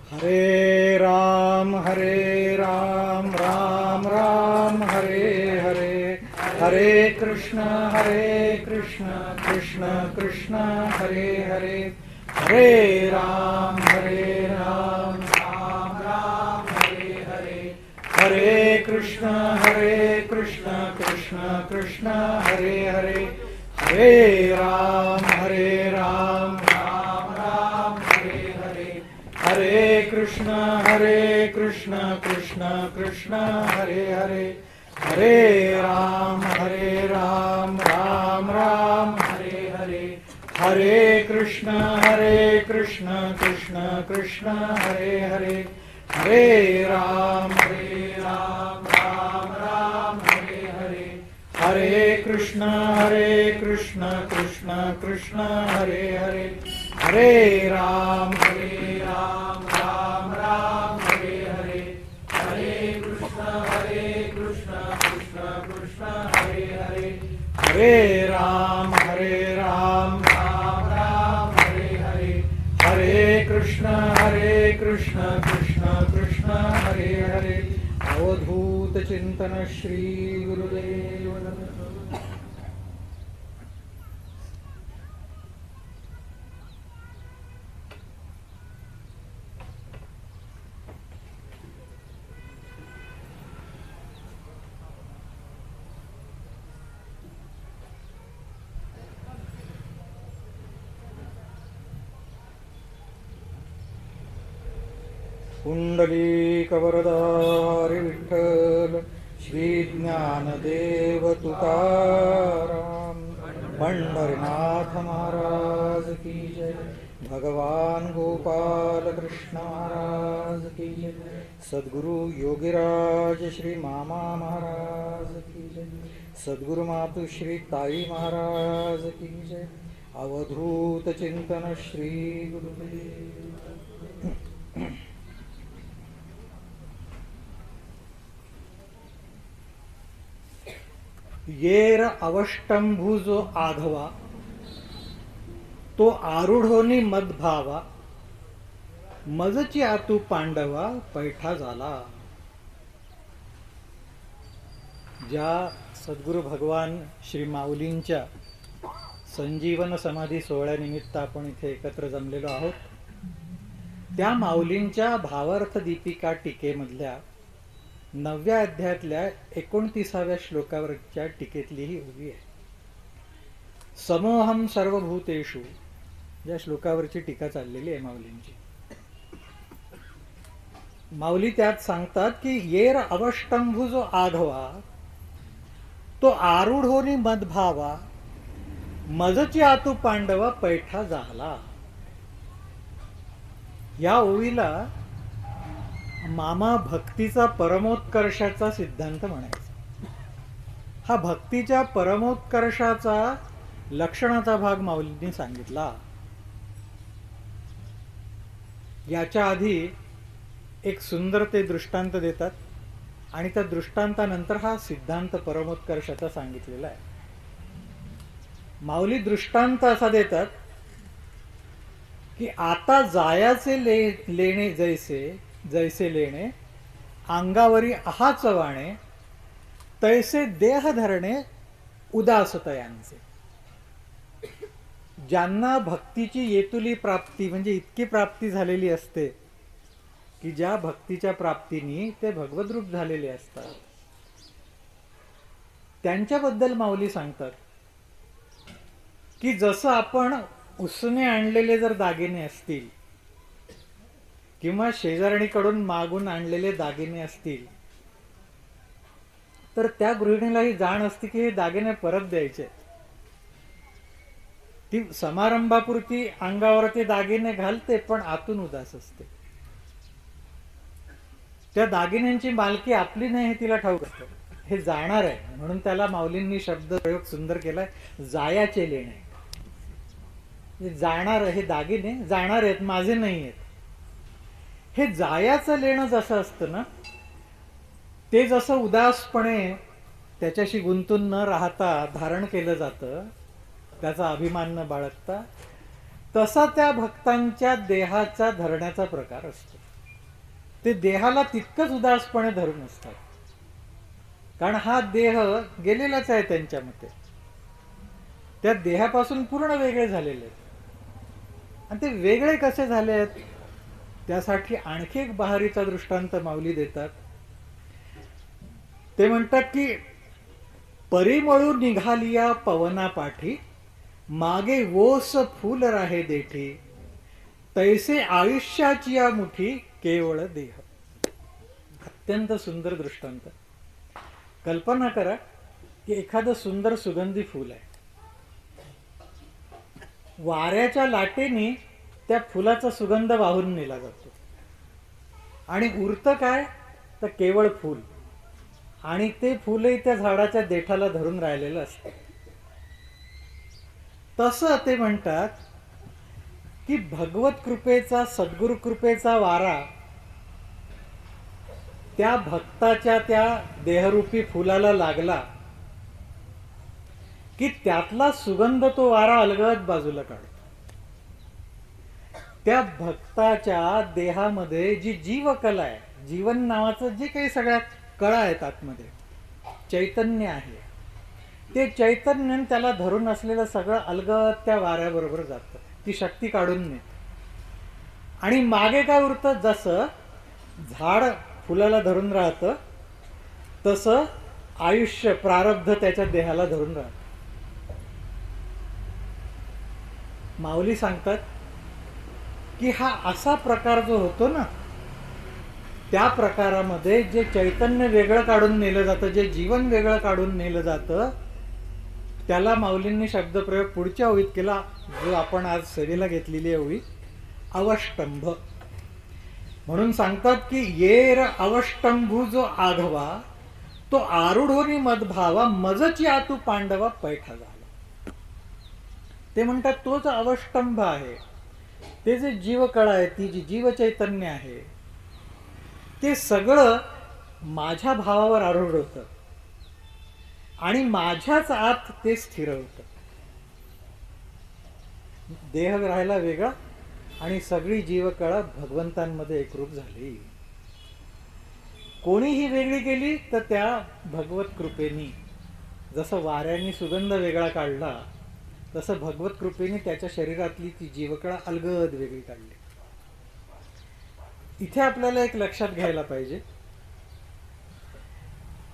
हरे राम राम राम हरे हरे, हरे कृष्ण कृष्ण कृष्ण हरे हरे, हरे राम राम राम हरे हरे, हरे कृष्ण कृष्ण कृष्ण हरे हरे, हरे राम राम राम हरे हरे, हरे कृष्ण कृष्ण कृष्ण हरे हरे, हरे राम राम हरे हरे, हरे कृष्ण कृष्ण कृष्ण हरे हरे, हरे राम राम हरे हरे, हरे कृष्ण कृष्ण कृष्ण हरे हरे, हरे राम राम हरे हरे, हरे कृष्ण कृष्ण कृष्ण हरे हरे, हरे राम राम हरे हरे, हरे कृष्ण कृष्ण कृष्ण हरे हरे। अवधूत चिंतन श्री गुरुदेव दत्त। पुंडलीकवरदारि विठ्ठल श्री ज्ञानदेव तुकाराम, पंढरीनाथ महाराज की जय, भगवान गोपाल कृष्ण महाराज की जय, सद्गुरु योगीराज श्री मामा महाराज की जय, सद्गुरु मातु श्री ताई महाराज की जय। अवधूत चिंतन श्री गुरुदेव। येर अवष्टंभू जो आघवा, तो आरूढोनी मदभावा, मजची आतू पांडवा पैठा झाला। ज्या सद्गुरु भगवान श्री माऊलींच्या संजीवन समाधी सोहळ्यानिमित्त आपण इथे एकत्र जमलेलो आहोत, त्या माऊलींच्या भावार्थ दीपिका टीकेमधल्या 9व्या अध्यायातल्या 29व्या श्लोकावरच्या टीकेतली ही उभी आहे। समोहम सर्वभूतेषु या श्लोकावरची टीका चाललेली आहे माऊलींची। माऊली त्यात सांगतात की येर अवष्टंभू जो आघवा, तो आरूढोनी मदभावा, मजची आतू पांडवा पैठा झाला। या ओवीला मामा भक्तीचा परमोत्कर्षाचा सिद्धांत म्हणायचा। हा भक्तीच्या परमोत्कर्षाचा लक्षणाचा भाग माऊलींनी सांगितला। याच्या आधी एक सुंदर ते दृष्टांत देतात आणि त्या दृष्टांतानंतर हा सिद्धांत परमोत्कर्षाचा सांगितलेला आहे। माऊली दृष्टांत असा देतात की आता जायाचे लेणे जैसे लेणे, अंगावरी आहाच वाणे, तैसे देह धरणे उदासतयांचे। ज्यांना भक्तीची येतुली प्राप्ती म्हणजे इतकी प्राप्ती झालेली असते की ज्या भक्तीच्या प्राप्तीने ते भगवद्रूप झालेले असतात, त्यांच्याबद्दल माऊली सांगतात की जसं आपण उसने आणलेले जर दागिने असतील किंवा शेजारणीकडून मागून आणलेले दागिने असतील, तर त्या गृहिणीला ही जाण असते की हे दागिने परत द्यायचे। ती समारंभापुरती अंगावरती दागिने घालते पण आतून उदास असते। त्या दागिन्यांची मालकी आपली नाही हे तिला ठाऊक असतं, हे जाणार आहे। म्हणून त्याला माऊलींनी शब्द प्रयोग सुंदर केलाय, जायाचे लेणे। जाणार, हे दागिने जाणार आहेत, माझे नाही आहेत। हे जायाचं लेणं जसं असतं ना, ते जसं उदासपणे त्याच्याशी गुंतून न राहता धारण केलं जातं, त्याचा अभिमान न बाळगता, तसा त्या भक्तांच्या देहाचा धरण्याचा प्रकार असतो। ते देहाला तितकंच उदासपणे धरून असतात, कारण हा देह गेलेलाच आहे त्यांच्या मते. त्या देहापासून पूर्ण वेगळे झालेले आहेत. आणि ते वेगळे कसे झाले आहेत त्यासाठी आणखी एक बहारीचा दृष्टांत माऊली देतात. ते म्हणतात की परिमळू निघालिया पवना पाठी, मागे ओस फूल राहे देठी, तैसे आयुष्याची या मुठी केवळ देह. अत्यंत सुंदर दृष्टांत. कल्पना करा की एखादं सुंदर सुगंधी फूल आहे, वाऱ्याच्या लाटेने त्या फुलाचा सुगंध वाहून नेला जातो आणि उरतं काय तर केवळ फूल, आणि ते फूलही त्या झाडाच्या देठाला धरून राहिलेलं असतं. तसं ते म्हणतात की भगवत कृपेचा, सद्गुरु कृपेचा वारा त्या भक्ताच्या त्या देहरूपी फुलाला लागला की त्यातला सुगंध तो वारा अलगद बाजूला काढतो. त्या भक्ताच्या देहामध्ये जी जीवकला आहे, जीवन नावाचं जे काही सगळ्या कळा आहेत आतमध्ये, चैतन्य आहे, ते चैतन्य त्याला धरून असलेलं सगळं अलगद त्या वाऱ्याबरोबर जातं, ती शक्ती काढून नेते. आणि मागे काय उरतं, जसं झाड फुलाला धरून राहतं तसं आयुष्य प्रारब्ध त्याच्या देहाला धरून राहतं. माऊली सांगतात की हा असा प्रकार जो होतो ना, त्या प्रकारामध्ये जे चैतन्य वेगळं काढून नेलं जातं, जे जीवन वेगळं काढून नेलं जातं, त्याला माऊलींनी शब्दप्रयोग पुढच्या ओळीत केला, जो आपण आज सेवेला घेतलेली आहे ओळी, अवष्टंभ. म्हणून सांगतात की येर अवष्टंभू जो आघवा, तो आरूढोनी मदभावा, मजची आतू पांडवा पैठा झाला. ते म्हणतात तोच अवष्टंभ आहे. ते जे जीवकळा आहे, ती जी जीवचैतन्य आहे, ते सगळं माझ्या भावावर आरूढ होतं आणि माझ्याच आत ते स्थिर होतं. देह राहिला वेगळा आणि सगळी जीवकळा भगवंतांमध्ये एकरूप झाली. कोणीही वेगळी केली तर त्या भगवत कृपेनी, जसं वाऱ्याने सुगंध वेगळा काढला तसं भगवत कृपेने त्याच्या शरीरातली ती जीवकळा अलगद वेगळी काढली. इथे आपल्याला एक लक्षात घ्यायला पाहिजे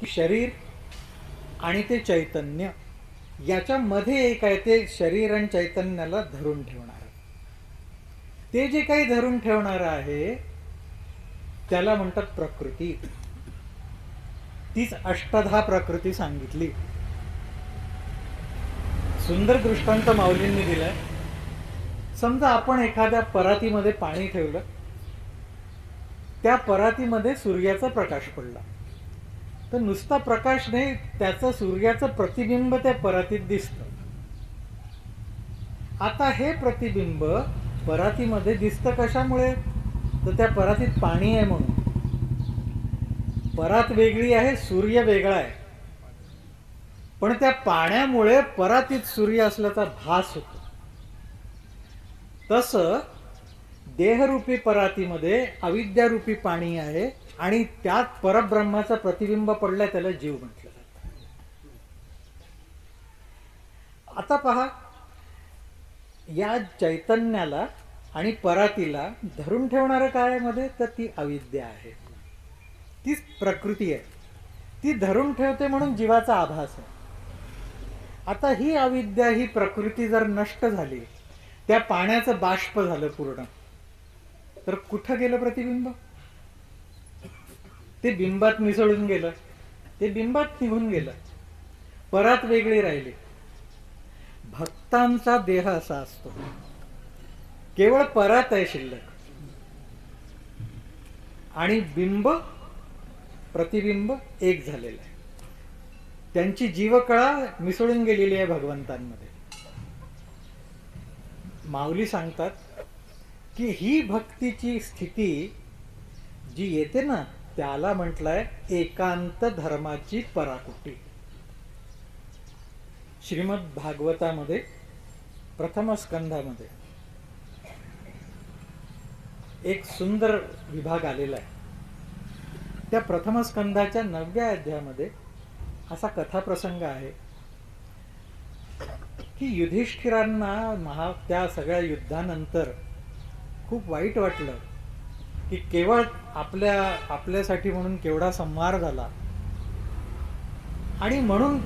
की शरीर आणि ते चैतन्य याच्यामध्ये एक आहे, ते शरीर आणि चैतन्याला धरून ठेवणार. ते जे काही धरून ठेवणार आहे त्याला म्हणतात प्रकृती. तीच अष्टधा प्रकृती सांगितली. सुंदर दृष्टांत माऊलींनी दिलाय. समजा आपण एखाद्या परातीमध्ये पाणी ठेवलं, त्या परातीमध्ये सूर्याचा प्रकाश पडला, तर नुसता प्रकाश नाही, त्याचं सूर्याचं प्रतिबिंब त्या परातीत दिसतं. आता हे प्रतिबिंब परातीमध्ये दिसतं कशामुळे, तर त्या परातीत पाणी आहे म्हणून. परात वेगळी आहे, सूर्य वेगळा आहे, पण त्या पाण्यामुळे परातीत सूर्य असल्याचा भास होतो. तसं देहरूपी परातीमध्ये अविद्यारूपी पाणी आहे आणि त्यात परब्रह्माचं प्रतिबिंब पडलंय, त्याला जीव म्हटलं जातं. आता पहा, या चैतन्याला आणि परातीला धरून ठेवणारं काय मध्ये, तर ती अविद्या आहे, तीच प्रकृती आहे. ती धरून ठेवते म्हणून जीवाचा आभास आहे. आता ही अविद्या, ही प्रकृती जर नष्ट झाली, त्या पाण्याचं बाष्प झालं पूर्ण, तर कुठं गेलं प्रतिबिंब? ते बिंबात मिसळून गेलं, ते बिंबात निघून गेलं, परात वेगळी राहिली. भक्तांचा देह असा असतो, केवळ परात आहे शिल्लक आणि बिंब प्रतिबिंब एक झालेलं आहे. त्यांची जीवकळा मिसळून गेलेली आहे भगवंतांमध्ये. माऊली सांगतात की ही भक्तीची स्थिती जी येते ना, त्याला म्हटलंय एकांत धर्माची पराकुटी. श्रीमद भागवतामध्ये प्रथम स्कंधामध्ये एक सुंदर विभाग आलेला आहे. त्या प्रथम स्कंधाच्या 9व्या अध्यायामध्ये असा कथाप्रसंग आहे की युधिष्ठिरांना त्या सगळ्या युद्धानंतर खूप वाईट वाटलं की केवळ आपल्यासाठी म्हणून केवढा संहार झाला, आणि म्हणून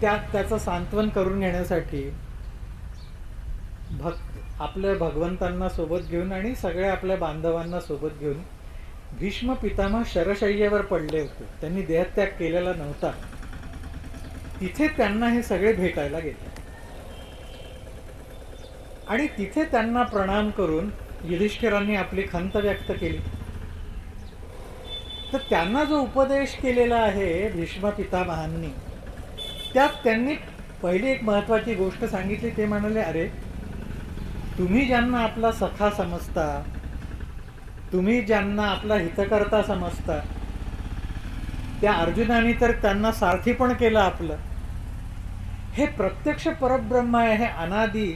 त्याचं सांत्वन करून घेण्यासाठी आपल्या भगवंतांना सोबत घेऊन आणि सगळ्या आपल्या बांधवांना सोबत घेऊन भीष्म पितामह शरशय्येवर पडले होते. त्यांनी देहत्याग केलेला नव्हता. तिथे त्यांना हे सगळे भेटायला गेले आणि तिथे त्यांना प्रणाम करून युधिष्ठिरांनी आपली खंत व्यक्त केली. तर त्यांना जो उपदेश केलेला आहे भीष्म पितामहांनी, त्यात त्यांनी पहिली एक महत्वाची गोष्ट सांगितली. ते म्हणाले, अरे तुम्ही ज्यांना आपला सखा समजता, तुम्ही ज्यांना आपला हितकर्ता समजता, त्या अर्जुनाने तर त्यांना सारथी पण केलं आपलं. हे प्रत्यक्ष परब्रह्म आहे, हे अनादी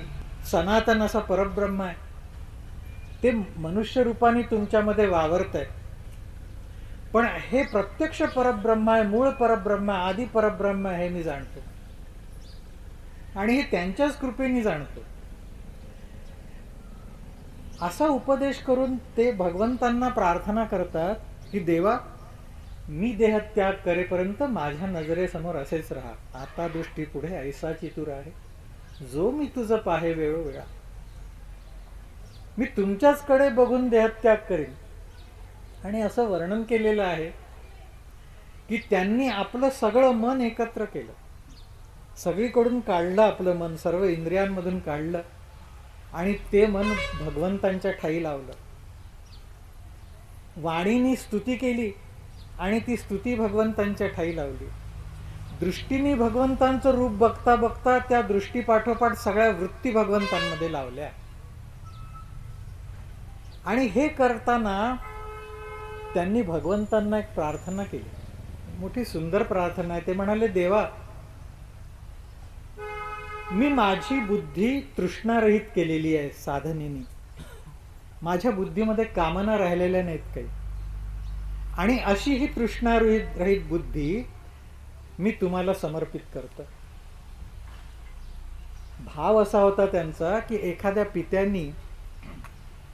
सनातन असं परब्रह्म आहे. ते मनुष्य रूपाने तुमच्यामध्ये वावरत आहे, पण हे प्रत्यक्ष परब्रह्म आहे, मूळ परब्रह्म, आदी परब्रह्म आहे, हे मी जाणतो आणि हे त्यांच्याच कृपेने जाणतो. असा उपदेश करून ते भगवंतांना प्रार्थना करतात की देवा, मी देहत्याग करेपर्यंत माझ्या नजरेसमोर असेच राहा. आता दृष्टी पुढे ऐसा चितूर आहे, जो मी तुझं पाहे वेळोवेळा. मी तुमच्याचकडे बघून देहत्याग करेन. आणि असं वर्णन केलेलं आहे की त्यांनी आपलं सगळं मन एकत्र केलं, सगळीकडून काढलं आपलं मन, सर्व इंद्रियांमधून काढलं आणि ते मन भगवंतांच्या ठाई लावलं. वाणीनी स्तुती केली आणि ती स्तुती भगवंतांच्या ठाई लावली. दृष्टीने भगवंतांचं रूप बघता बघता त्या दृष्टीपाठोपाठ सगळ्या वृत्ती भगवंतांमध्ये लावल्या. आणि हे करताना त्यांनी भगवंतांना एक प्रार्थना केली, मोठी सुंदर प्रार्थना आहे. ते म्हणाले, देवा, मी माझी बुद्धी तृष्णारहित केलेली आहे साधनेने. माझ्या बुद्धीमध्ये कामना राहिलेल्या नाहीत काही, आणि अशी ही तृष्णारहित बुद्धी मी तुम्हाला समर्पित करतो. भाव असा होता त्यांचा की एखाद्या पित्यानी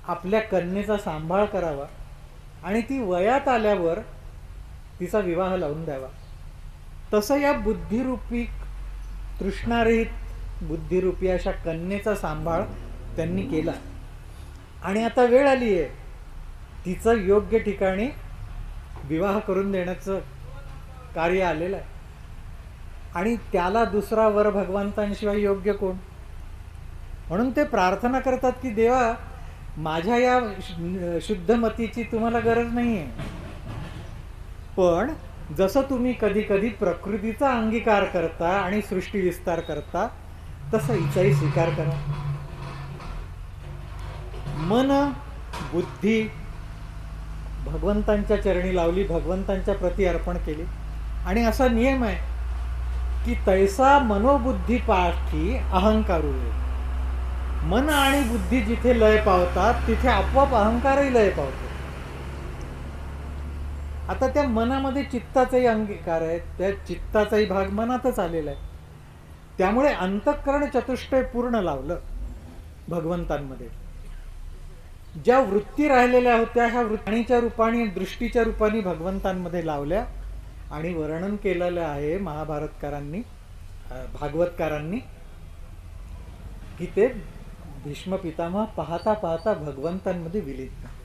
आपल्या कन्येचा सांभाळ करावा आणि ती वयात आल्यावर तिचा विवाह लावून द्यावा. तसं या बुद्धिरूपी तृष्णारहित बुद्धिरूपी अशा कन्येचा सांभाळ त्यांनी केला. आणि आता वेळ आली आहे तिचं योग्य ठिकाणी विवाह करून देण्याचं कार्य आलेलं आहे. आणि त्याला दुसरा वर भगवंतांशिवाय योग्य कोण? म्हणून ते प्रार्थना करतात की देवा, माझ्या या शुद्धमतीची तुम्हाला गरज नाहीये, पण जसं तुम्ही कधी कधी प्रकृतीचा अंगीकार करता आणि सृष्टी विस्तार करता, तसं हिचाही स्वीकार करा. मन बुद्धी भगवंतांच्या चरणी लावली, भगवंतांच्या प्रती अर्पण केली. आणि असा नियम आहे की तैसा मनोबुद्धी पाठी अहंकारू. मन आणि बुद्धी जिथे लय पावतात तिथे आपोआप अहंकारही लय पावतो. आता त्या मनामध्ये चित्ताचाही अंगीकार आहे, त्या चित्ताचाही भाग मनातच आलेला आहे. त्यामुळे अंतःकरण चतुष्टय पूर्ण लावलं भगवंतांमध्ये. ज्या वृत्ती राहिलेल्या होत्या ह्या वृत्तीच्या रूपाने दृष्टीच्या रूपाने भगवंतांमध्ये लावल्या. आणि वर्णन केलेलं आहे महाभारतकारांनी, भागवतकारांनी, की ते भीष्म पितामह पाहता पाहता भगवंतांमध्ये विलीन झाले.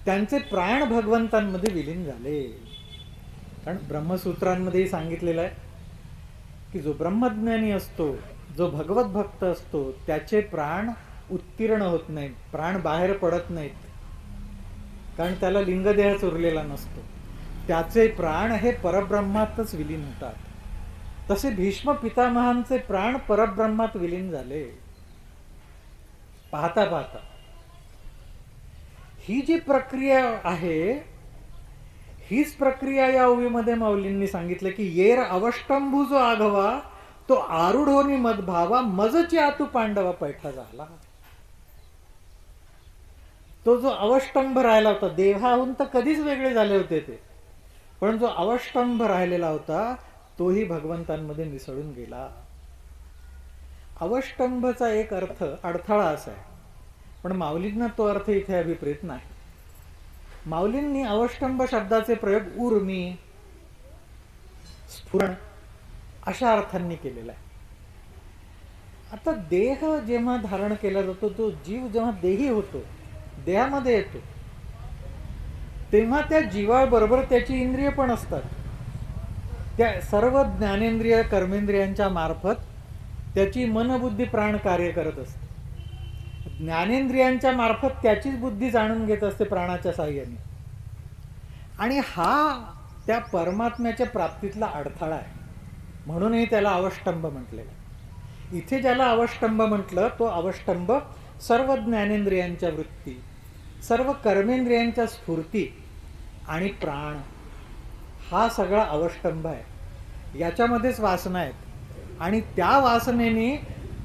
त्यांचे प्राण भगवंतांमध्ये विलीन झाले. कारण ब्रह्मसूत्रांमध्येही सांगितलेलं आहे की जो ब्रह्मज्ञानी असतो, जो भगवत भक्त असतो, त्याचे प्राण उत्तीर्ण होत नाहीत, प्राण बाहेर पडत नाहीत, कारण त्याला लिंगदेहच उरलेला नसतो. त्याचे प्राण हे परब्रह्मातच विलीन होतात. तसे भीष्म पितामहांचे प्राण परब्रह्मात विलीन झाले पाहता पाहता. ही जी प्रक्रिया आहे, हीच प्रक्रिया या ओवीमध्ये माऊलींनी सांगितलं की येर अवष्टंभू जो आघवा तो आरूढोनी मदभावा मजची आतू पांडवा पैठा झाला. तो जो अवष्टंभ राहिला होता, देहाहून तर कधीच वेगळे झाले होते ते, पण जो अवष्टंभ राहिलेला होता तोही भगवंतांमध्ये मिसळून गेला. अवष्टंभचा एक अर्थ अडथळा असा आहे, पण माऊलींना तो अर्थ इथे अभिप्रेत नाही. माऊलींनी अवष्टंभ शब्दाचे प्रयोग उर्मी, स्फुरण अशा अर्थांनी केलेला आहे. आता देह जेव्हा धारण केला जातो, तो जीव जेव्हा देही होतो, देहामध्ये येतो, तेव्हा त्या जीवाबरोबर त्याची इंद्रिय पण असतात. त्या सर्व ज्ञानेंद्रिय कर्मेंद्रियांच्या मार्फत त्याची मनबुद्धी प्राण कार्य करत असते. ज्ञानेंद्रियांच्या मार्फत त्याचीच बुद्धी जाणून घेत असते प्राणाच्या साह्याने. आणि हा त्या परमात्म्याच्या प्राप्तीतला अडथळा आहे, म्हणूनही त्याला अवष्टंभ म्हटलेलं. इथे ज्याला अवष्टंभ म्हटलं, तो अवष्टंभ सर्व ज्ञानेंद्रियांच्या वृत्ती, सर्व कर्मेंद्रियांच्या स्फूर्ती आणि प्राण, हा सगळा अवष्टंभ आहे. याच्यामध्येच वासना आहेत, आणि त्या वासनेने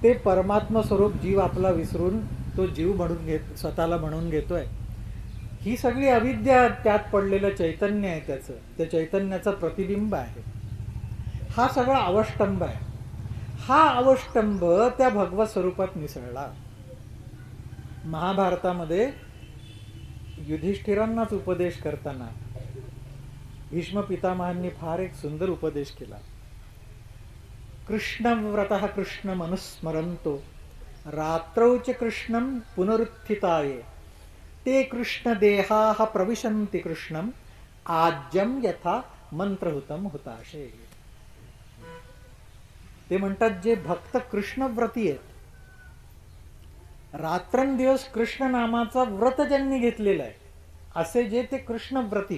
ते परमात्मा स्वरूप जीव आपला विसरून तो जीव म्हणून स्वतःला म्हणून घेतोय. ही सगळी अविद्या, त्यात पडलेलं चैतन्य आहे, त्या चैतन्याचं प्रतिबिंब आहे. हा सगळा अवष्टंभ आहे. हा अवष्टंभ त्या भगवत स्वरूपात मिसळला. महाभारतामध्ये युधिष्ठिरांनाच उपदेश करताना भीष्म पितामहांनी फार एक सुंदर उपदेश केला. कृष्णव्रतः कृष्ण मनुस्मरंतो रात्रौ च कृष्णं पुनरुत्थिताये ते कृष्ण देहाः प्रविशन्ति कृष्णं आज्यम यथा मंत्रहुतम हुताशे. ते म्हणतात, जे भक्त कृष्णव्रती आहेत, रात्रंदिवस कृष्ण नामाचा व्रत ज्यांनी घेतलेला आहे, असे जे ते कृष्णव्रती,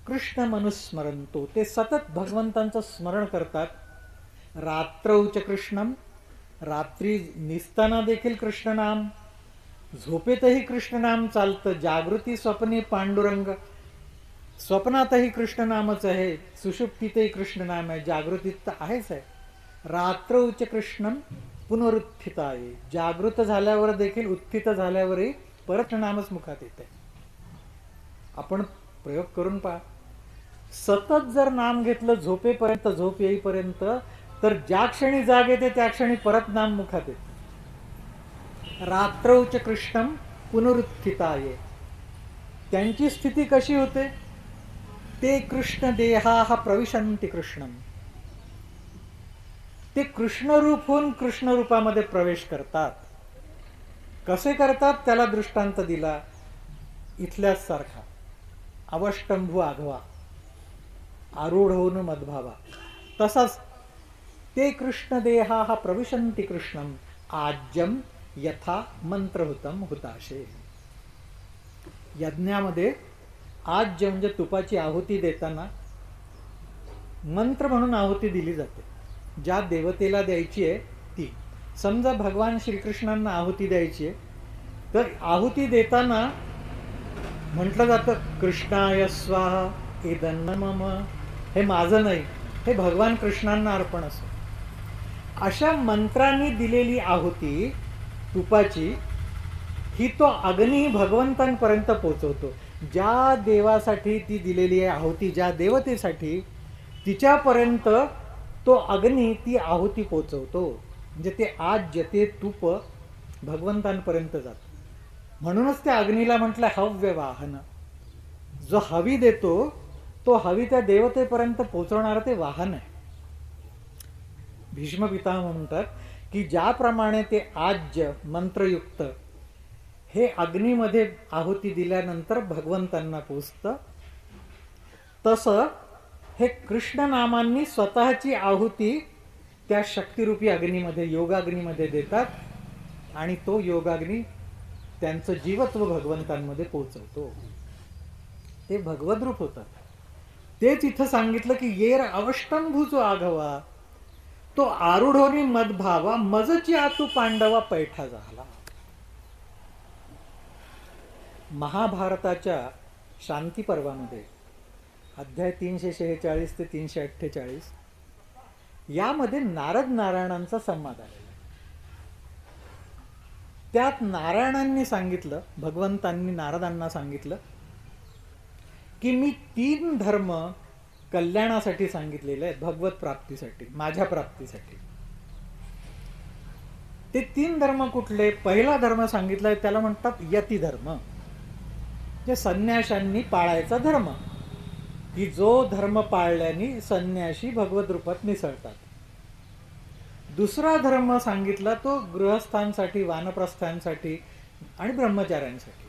कृष्ण मनुस्मरंतो, ते सतत भगवंतांचं स्मरण करतात. रात्रौ च कृष्णम, रात्री निसताना देखील कृष्णनाम, झोपेतही कृष्णनाम चालतं, जागृती स्वप्ने पांडुरंग, स्वप्नातही कृष्णनामच आहे, सुषुप्तीतही कृष्णनाम आहे, जागृतीत तर आहेच आहे. रात्रौ च कृष्णम पुनरुत्थिताय, जागृत झाल्यावर देखील उत्थित झाल्यावरही परत नामच मुखात येते. आपण प्रयोग करून पहा. सतत जर नाम घेतलं झोपेपर्यंत, झोप येईपर्यंत, तर ज्या क्षणी जाग येते त्या क्षणी परत नाम मुखात येते. रात्रौ च कृष्णम पुनरुत्थिताय, त्यांची स्थिती कशी होते? ते कृष्ण देहाः प्रविशन्ति कृष्णम, ते कृष्णरूप होऊन कृष्णरूपामध्ये प्रवेश करतात. कसे करतात त्याला दृष्टांत दिला, इथल्याच सारखा. अवष्टंभू आघवा, आरूढ होऊन मदभावा. तसाच ते कृष्ण देहाः प्रविशन्ति कृष्णम आज्यम यथा मंत्रहुतम हुताशे. यज्ञामध्ये आज्य म्हणजे तुपाची आहुती देताना मंत्र म्हणून आहुती दिली जाते. ज्या देवतेला द्यायची आहे ती, समजा भगवान श्रीकृष्णांना आहुती द्यायची आहे, तर आहुती देताना म्हटलं जातं कृष्णाय स्वाहा इदन्न मम, हे माझं नाही, हे भगवान कृष्णांना अर्पण असो. अशा मंत्रांनी दिलेली आहुती तुपाची, ही तो अग्नी भगवंतांपर्यंत पोचवतो. ज्या देवासाठी ती दिलेली आहे आहुती, ज्या देवतेसाठी, तिच्यापर्यंत तो अग्नी ती आहुती पोचवतो. म्हणजे ते आज्य, ते तूप भगवंतांपर्यंत जातं. म्हणूनच त्या अग्नीला म्हटलं हव्य वाहन. जो हवी देतो तो हवी त्या देवतेपर्यंत पोचवणारं ते वाहन आहे. भीष्म पितामह म्हणतात की ज्याप्रमाणे ते आज्य मंत्रयुक्त हे अग्नीमध्ये आहुती दिल्यानंतर भगवंतांना पोचतं, तसं हे कृष्ण नामांनी स्वतःची आहुती त्या शक्तिरूपी अग्नीमध्ये, योगाग्नीमध्ये देतात, आणि तो योगाग्नी त्यांचं जीवत्व भगवंतांमध्ये पोचवतो. ते भगवद्रूप होतात. तेच इथं सांगितलं की येर अवष्टंभूचो आघवा, तो आरूढोनी मदभावा, मजची आतू पांडवा पैठा झाला. महाभारताच्या शांती पर्वामध्ये अध्याय 346 ते 348 यामध्ये नारद नारायणांचा संवाद आलेला. त्यात नारायणांनी सांगितलं, भगवंतांनी नारदांना सांगितलं की मी 3 धर्म कल्याणासाठी सांगितलेले आहेत, भगवत प्राप्तीसाठी, माझ्या प्राप्तीसाठी. ते 3 धर्म कुठले? पहिला धर्म सांगितलाय त्याला म्हणतात यती धर्म, जे संन्याशांनी पाळायचा धर्म, की जो धर्म पाळल्याने संन्याशी भगवत रूपात मिसळतात. दुसरा धर्म सांगितला तो गृहस्थांसाठी, वानप्रस्थांसाठी आणि ब्रह्मचार्यांसाठी.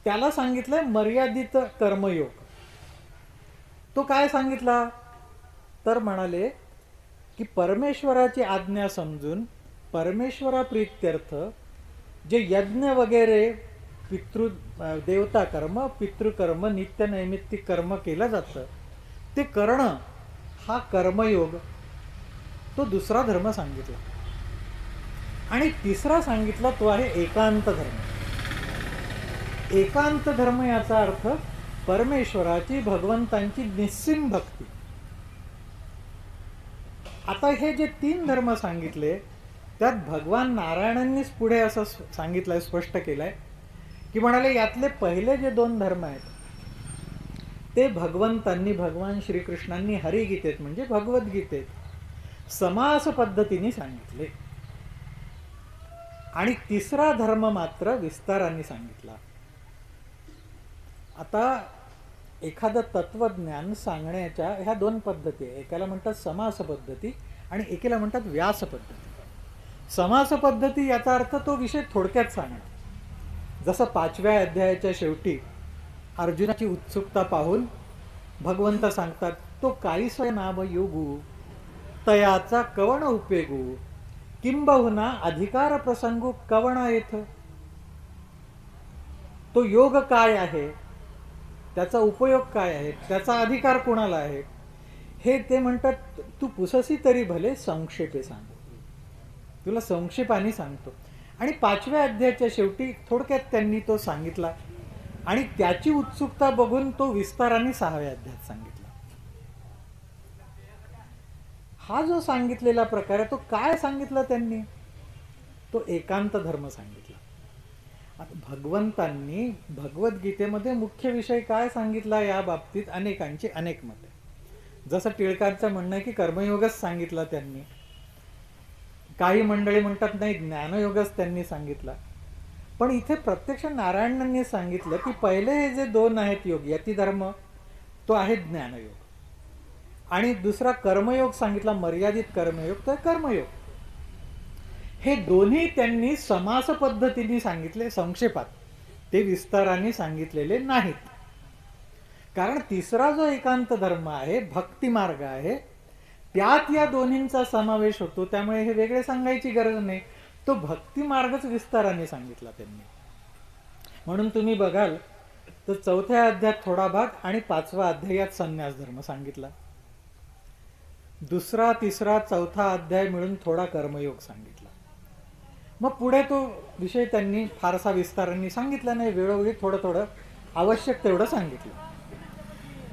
त्याला सांगितलंय मर्यादित कर्मयोग. तो काय सांगितला? तर म्हणाले की परमेश्वराची आज्ञा समजून परमेश्वराप्रीत्यर्थ जे यज्ञ वगैरे, पितृ देवता कर्म, पितृकर्म, नित्य नैमित्तिक कर्म केलं जातं, ते करणं हा कर्मयोग, तो दुसरा धर्म सांगितला. आणि तिसरा सांगितला तो आहे एकांत धर्म. एकांत धर्म याचा अर्थ परमेश्वराची, भगवंतांची निस्सीम भक्ती. आता हे जे 3 धर्म सांगितले त्यात भगवान नारायणांनीच पुढे असं सांगितलंय, स्पष्ट केलंय की म्हणाले यातले पहिले जे 2 धर्म आहेत ते भगवंतांनी, भगवान श्रीकृष्णांनी हरिगीतेत म्हणजे भगवद्गीतेत समास पद्धतीने सांगितले, आणि तिसरा धर्म मात्र विस्ताराने सांगितला. आता एखादं तत्वज्ञान सांगण्याच्या ह्या 2 पद्धती आहे. एकाला म्हणतात समास पद्धती आणि एकेला म्हणतात व्यास पद्धती. समास पद्धती याचा अर्थ तो विषय थोडक्यात सांगणं. जसं 5व्या अध्यायाच्या शेवटी अर्जुनाची उत्सुकता पाहून भगवंत सांगतात, तो काहीसो नाम योगू तयाचा कवण उपेगू किंबहुना अधिकार प्रसंगू कवणा येथ. तो योग काय आहे, त्याचा उपयोग काय आहे, त्याचा अधिकार कोणाला आहे, हे ते म्हणतात तू पुससी तरी भले संक्षेपे सांग. तुला संक्षेपाने सांगतो. आणि 5व्या अध्यायाच्या शेवटी थोडक्यात त्यांनी तो सांगितला, आणि त्याची उत्सुकता बघून तो विस्ताराने 6व्या अध्यायात सांगितला. हा जो सांगितलेला प्रकार आहे तो काय सांगितला त्यांनी? तो एकांत धर्म सांगितला. आता भगवंतांनी भगवद्गीतेमध्ये मुख्य विषय काय सांगितला या बाबतीत अनेकांची अनेक मते. जसं टिळकांचं म्हणणं आहे की कर्मयोगच सांगितला त्यांनी. काही मंडळी म्हणतात नाही, ज्ञानयोगच त्यांनी सांगितला. पण इथे प्रत्यक्ष नारायणांनी सांगितलं की पहिले हे जे 2 आहेत योग, यतिधर्म तो आहे ज्ञानयोग, आणि दुसरा कर्मयोग सांगितला, मर्यादित कर्मयोग, तर कर्मयोग. हे दोन्ही त्यांनी समास पद्धतीने सांगितले, संक्षेपात. ते विस्ताराने सांगितलेले नाहीत. कारण तिसरा जो एकांत धर्म आहे, भक्ती मार्ग आहे, त्यात या दोन्हींचा समावेश होतो. त्यामुळे हे वेगळे सांगायची गरज नाही. तो भक्ती मार्गच विस्ताराने सांगितला त्यांनी. म्हणून तुम्ही बघाल तर 4थ्या अध्यायात थोडा भाग आणि 5व्या अध्यायात संन्यास धर्म सांगितला. 2रा, 3रा, 4था अध्याय मिळून थोडा कर्मयोग सांगितला. मग पुढे तो विषय त्यांनी फारसा विस्ताराने सांगितला नाही, वेळोवेळी थोडं थोडं आवश्यक तेवढं सांगितलं.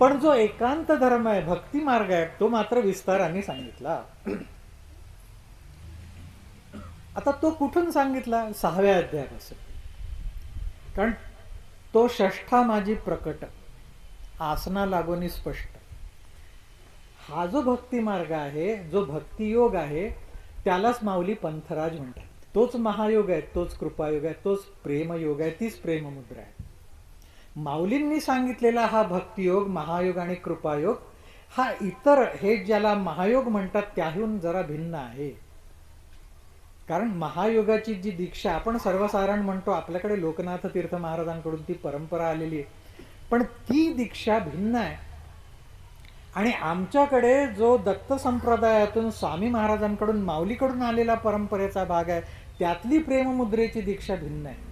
पण जो एकांत धर्म आहे, भक्ती मार्ग आहे, तो मात्र विस्ताराने सांगितला. आता तो कुठून सांगितला? 6व्या अध्यायापासून. कारण तो षष्ठा माझी प्रकट, आसना लागोनी स्पष्ट. हा जो भक्ती मार्ग आहे, जो भक्तियोग आहे, त्यालाच माऊली पंथराज म्हणतात. तोच महायोग आहे, तोच कृपायोग आहे, तोच प्रेमयोग आहे, तीच प्रेममुद्रा आहे. माऊलींनी सांगितलेला हा भक्तियोग, महायोग आणि कृपायोग हा इतर हे ज्याला महायोग म्हणतात त्याहून जरा भिन्न आहे. कारण महायोगाची जी दीक्षा आपण सर्वसाधारण म्हणतो, आपल्याकडे लोकनाथ तीर्थ महाराजांकडून ती परंपरा आलेली आहे, पण ती दीक्षा भिन्न आहे. आणि आमच्याकडे जो दत्त संप्रदायातून स्वामी महाराजांकडून, माऊलीकडून आलेला परंपरेचा भाग आहे, त्यातली प्रेममुद्रेची दीक्षा भिन्न आहे.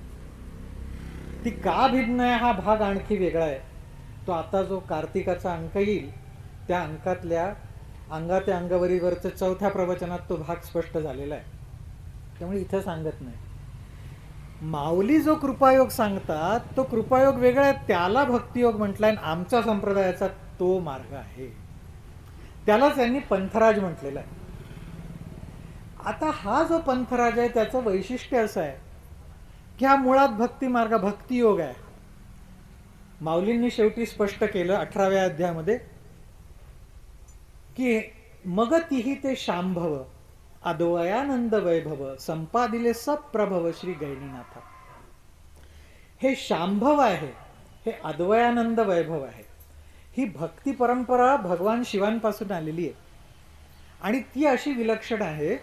ती का भिन्न आहे हा भाग आणखी वेगळा आहे. तो आता जो कार्तिकाचा अंक येईल त्या अंकातल्या अंगाते अंगवरीवरचं 4थ्या प्रवचनात तो भाग स्पष्ट झालेला आहे. त्यामुळे इथं सांगत नाही. माऊली जो कृपायोग सांगतात तो कृपायोग वेगळा आहे, त्याला भक्तियोग म्हटलाय. आमच्या संप्रदायाचा तो मार्ग आहे, त्याला त्यांनी पंथराज म्हटलेला आहे. आता हा जो पंथराज आहे त्याचं वैशिष्ट्य असं आहे की हा मुळात भक्ती मार्ग, भक्तियोग आहे. माऊलींनी शेवटी स्पष्ट केलं 18व्या अध्यायामध्ये की मग तिही ते शांभव अद्वयानंद वैभव संपादिले सप्रभव श्री गैनीनाथा. हे शांभव आहे, हे अद्वयानंद वैभव आहे. ही भक्ती परंपरा भगवान शिवांपासून आलेली आहे आणि ती अशी विलक्षण आहे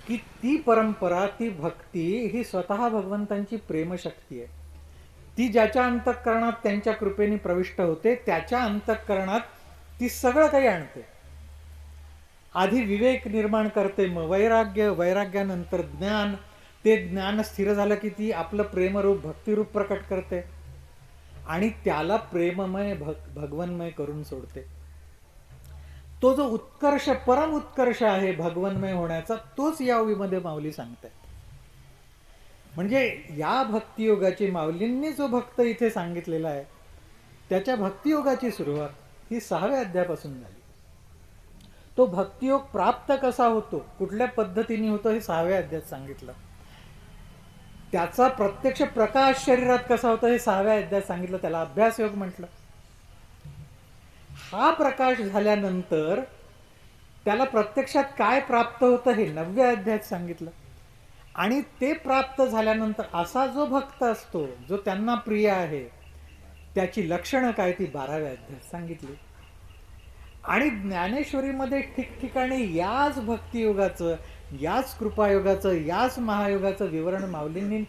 की ती परंपरा, ती भक्ती ही स्वतः भगवंतांची प्रेमशक्ती आहे. ती ज्याच्या अंतःकरणात त्यांच्या कृपेने प्रविष्ट होते त्याच्या अंतःकरणात ती सगळं काही आणते. आधी विवेक निर्माण करते, मग वैराग्य, वैराग्यानंतर ज्ञान, ते ज्ञान स्थिर झालं की ती आपलं प्रेमरूप भक्तिरूप प्रकट करते आणि त्याला प्रेममय भगवन्मय करून सोडते. तो जो उत्कर्ष, परम उत्कर्ष आहे भगवन्मय होण्याचा, तोच या ओवीमध्ये माऊली सांगतायत. म्हणजे या भक्तियोगाची, माऊलींनी जो भक्त इथे सांगितलेला आहे त्याच्या भक्तियोगाची सुरुवात ही 6व्या अध्यायापासून झाली. तो भक्तियोग प्राप्त कसा होतो, कुठल्या पद्धतीने होतो, हे 6व्या अध्यायात सांगितलं. त्याचा प्रत्यक्ष प्रकाश शरीरात कसा होतो हे 6व्या अध्यायात सांगितलं. त्याला अभ्यास योग म्हटलं. हा प्रकाश झाल्यानंतर त्याला प्रत्यक्षात काय प्राप्त होतं हे 9व्या अध्यायात सांगितलं. आणि ते प्राप्त झाल्यानंतर असा जो भक्त असतो, जो त्यांना प्रिय आहे, त्याची लक्षणं काय ती 12व्या अध्यायात सांगितली. आणि ज्ञानेश्वरीमध्ये ठिकठिकाणी याच भक्तियोगाचं, याच कृपायोगाचं, याच महायोगाचं विवरण माऊलींनी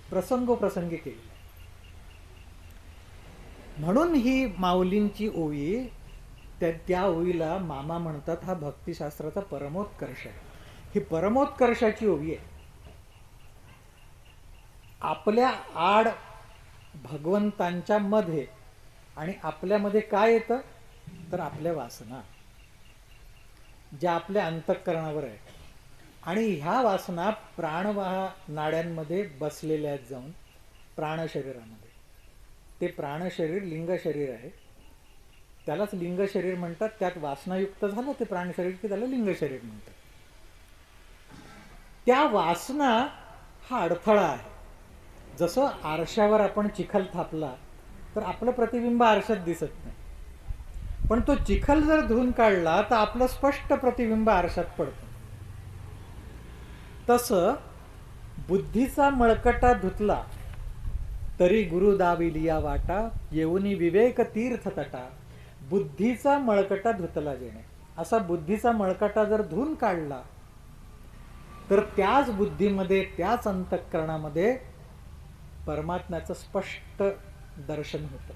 प्रसंगोप्रसंगी केलं. म्हणून ही माऊलींची ओवी, त्या ओवीला मामा म्हणतात, हा भक्तिशास्त्राचा परमोत्कर्ष आहे. ही परमोत्कर्षाची ओवी आहे. आपल्या आड भगवंतांच्या मध्ये आणि आपल्यामध्ये काय येतं तर आपल्या वासना, ज्या आपल्या अंतःकरणावर आहे. आणि ह्या वासना प्राणवाह नाड्यांमध्ये बसलेल्या आहेत जाऊन प्राणशरीरामध्ये. ते प्राणशरीर लिंग शरीर आहे, त्यालाच लिंग शरीर म्हणतात. त्यात वासनायुक्त झालं ते प्राणशरीर की त्याला लिंग शरीर म्हणतात. त्या वासना हा अडथळा आहे. जसं आरशावर आपण चिखल थापला तर आपलं प्रतिबिंब आरशात दिसत नाही, पण तो चिखल जर धुवून काढला तर आपलं स्पष्ट प्रतिबिंब आरशात पडतं. तसं बुद्धीचा मळकटा धुतला तरी गुरु दाविलिया वाटा, येऊनी विवेक तीर्थ तटा. बुद्धीचा मळकटा धुतला जेणे, असा बुद्धीचा मळकटा जर धुवून काढला तर त्याच बुद्धीमध्ये, त्याच अंतःकरणामध्ये परमात्म्याचं स्पष्ट दर्शन होतं.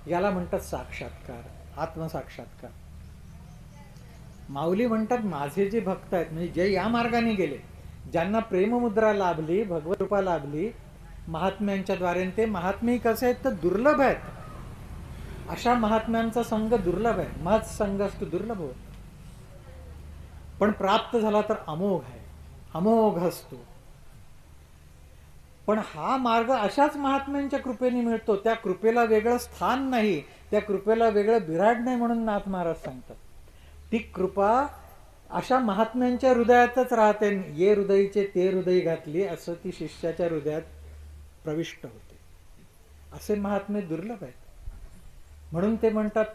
याला म्हणतात साक्षात्कार, आत्मसाक्षात्कार. माऊली म्हणतात, माझे जे भक्त आहेत, म्हणजे जे या मार्गाने गेले, ज्यांना प्रेममुद्रा लाभली, भगवत कृपा लाभली महात्म्यांच्या द्वारे, ते महात्मे कसे आहेत तर दुर्लभ आहेत. अशा महात्म्यांचा संघ दुर्लभ आहे. महत् संघ असतो दुर्लभ हो, पण प्राप्त झाला तर अमोघ आहे, अमोघ असतो. पण हा मार्ग अशाच महात्म्यांच्या कृपेने मिळतो. त्या कृपेला वेगळं स्थान नाही, त्या कृपेला वेगळं बिराड नाही, म्हणून नाथ महाराज सांगतात ती कृपा अशा महात्म्यांच्या हृदयातच राहते. ये हृदयीचे ते हृदय घातली, असं ती शिष्याच्या हृदयात प्रविष्ट होते. असे महात्मे दुर्लभ आहेत. म्हणून ते म्हणतात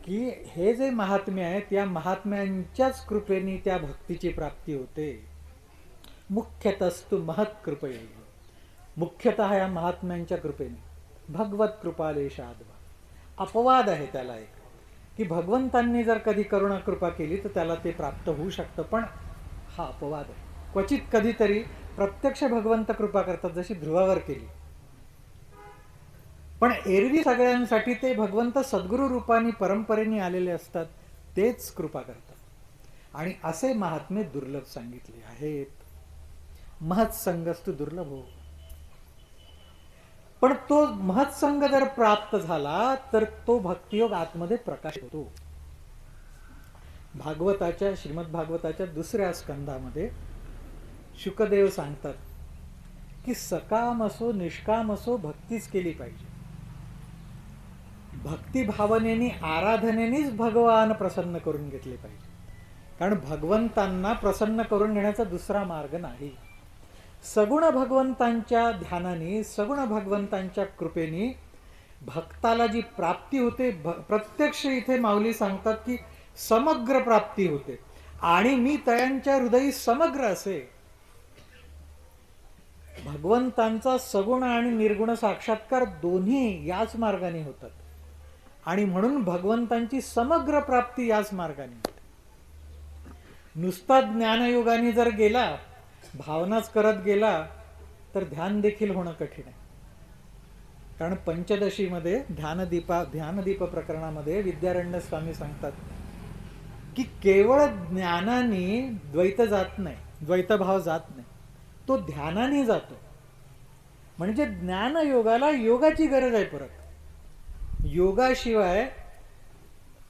की हे जे महात्म्य आहे त्या महात्म्यांच्याच कृपेने त्या भक्तीची प्राप्ती होते. मुख्यतस्तु महत्कृपये, मुख्यतः या महात्म्यांच्या कृपेने. भगवत कृपालेशाद्वा, अपवाद आहे त्याला एक, की भगवंतांनी जर कधी करुणा कृपा केली तर त्याला ते प्राप्त होऊ शकतं, पण हा अपवाद आहे. क्वचित कधीतरी प्रत्यक्ष भगवंत कृपा करतात, जशी ध्रुवावर केली. पण एरवी सगळ्यांसाठी ते भगवंत सद्गुरु रूपाने परंपरेने आलेले असतात, तेच कृपा करतात. आणि असे महात्मे दुर्लभ सांगितले आहेत. महत्संगस्तु दुर्लभ हो. पण तो महत्संग जर प्राप्त झाला तर तो भक्तियोग आतमध्ये प्रकाश होतो. भागवताच्या, श्रीमद भागवताच्या 2ऱ्या स्कंधामध्ये शुकदेव सांगतात की सकाम असो निष्काम असो भक्तीच केली पाहिजे. भक्ती भावनेने, आराधनेनेच भगवान प्रसन्न करून घेतले पाहिजे. कारण भगवंतांना प्रसन्न करून घेण्याचा दुसरा मार्ग नाही. सगुण भगवंतांच्या ध्यानाने, सगुण भगवंतांच्या कृपेने भक्ताला जी प्राप्ती होते, प्रत्यक्ष इथे माऊली सांगतात की समग्र प्राप्ती होते. आणि मी तयांच्या हृदयी समग्र असे. भगवंतांचा सगुण आणि निर्गुण साक्षात्कार दोन्ही याच मार्गाने होतात. आणि म्हणून भगवंतांची समग्र प्राप्ती याच मार्गाने होते. नुसता ज्ञानयोगाने जर गेला, भावनाच करत गेला, तर ध्यान देखील होणं कठीण आहे. कारण पंचदशीमध्ये ध्यानदीप प्रकरणामध्ये विद्यारण्य स्वामी सांगतात की केवळ ज्ञानाने द्वैत जात नाही, द्वैतभाव जात नाही, तो ध्यानाने जातो. म्हणजे ज्ञानयोगाला योगाची गरज आहे. परत योगाशिवाय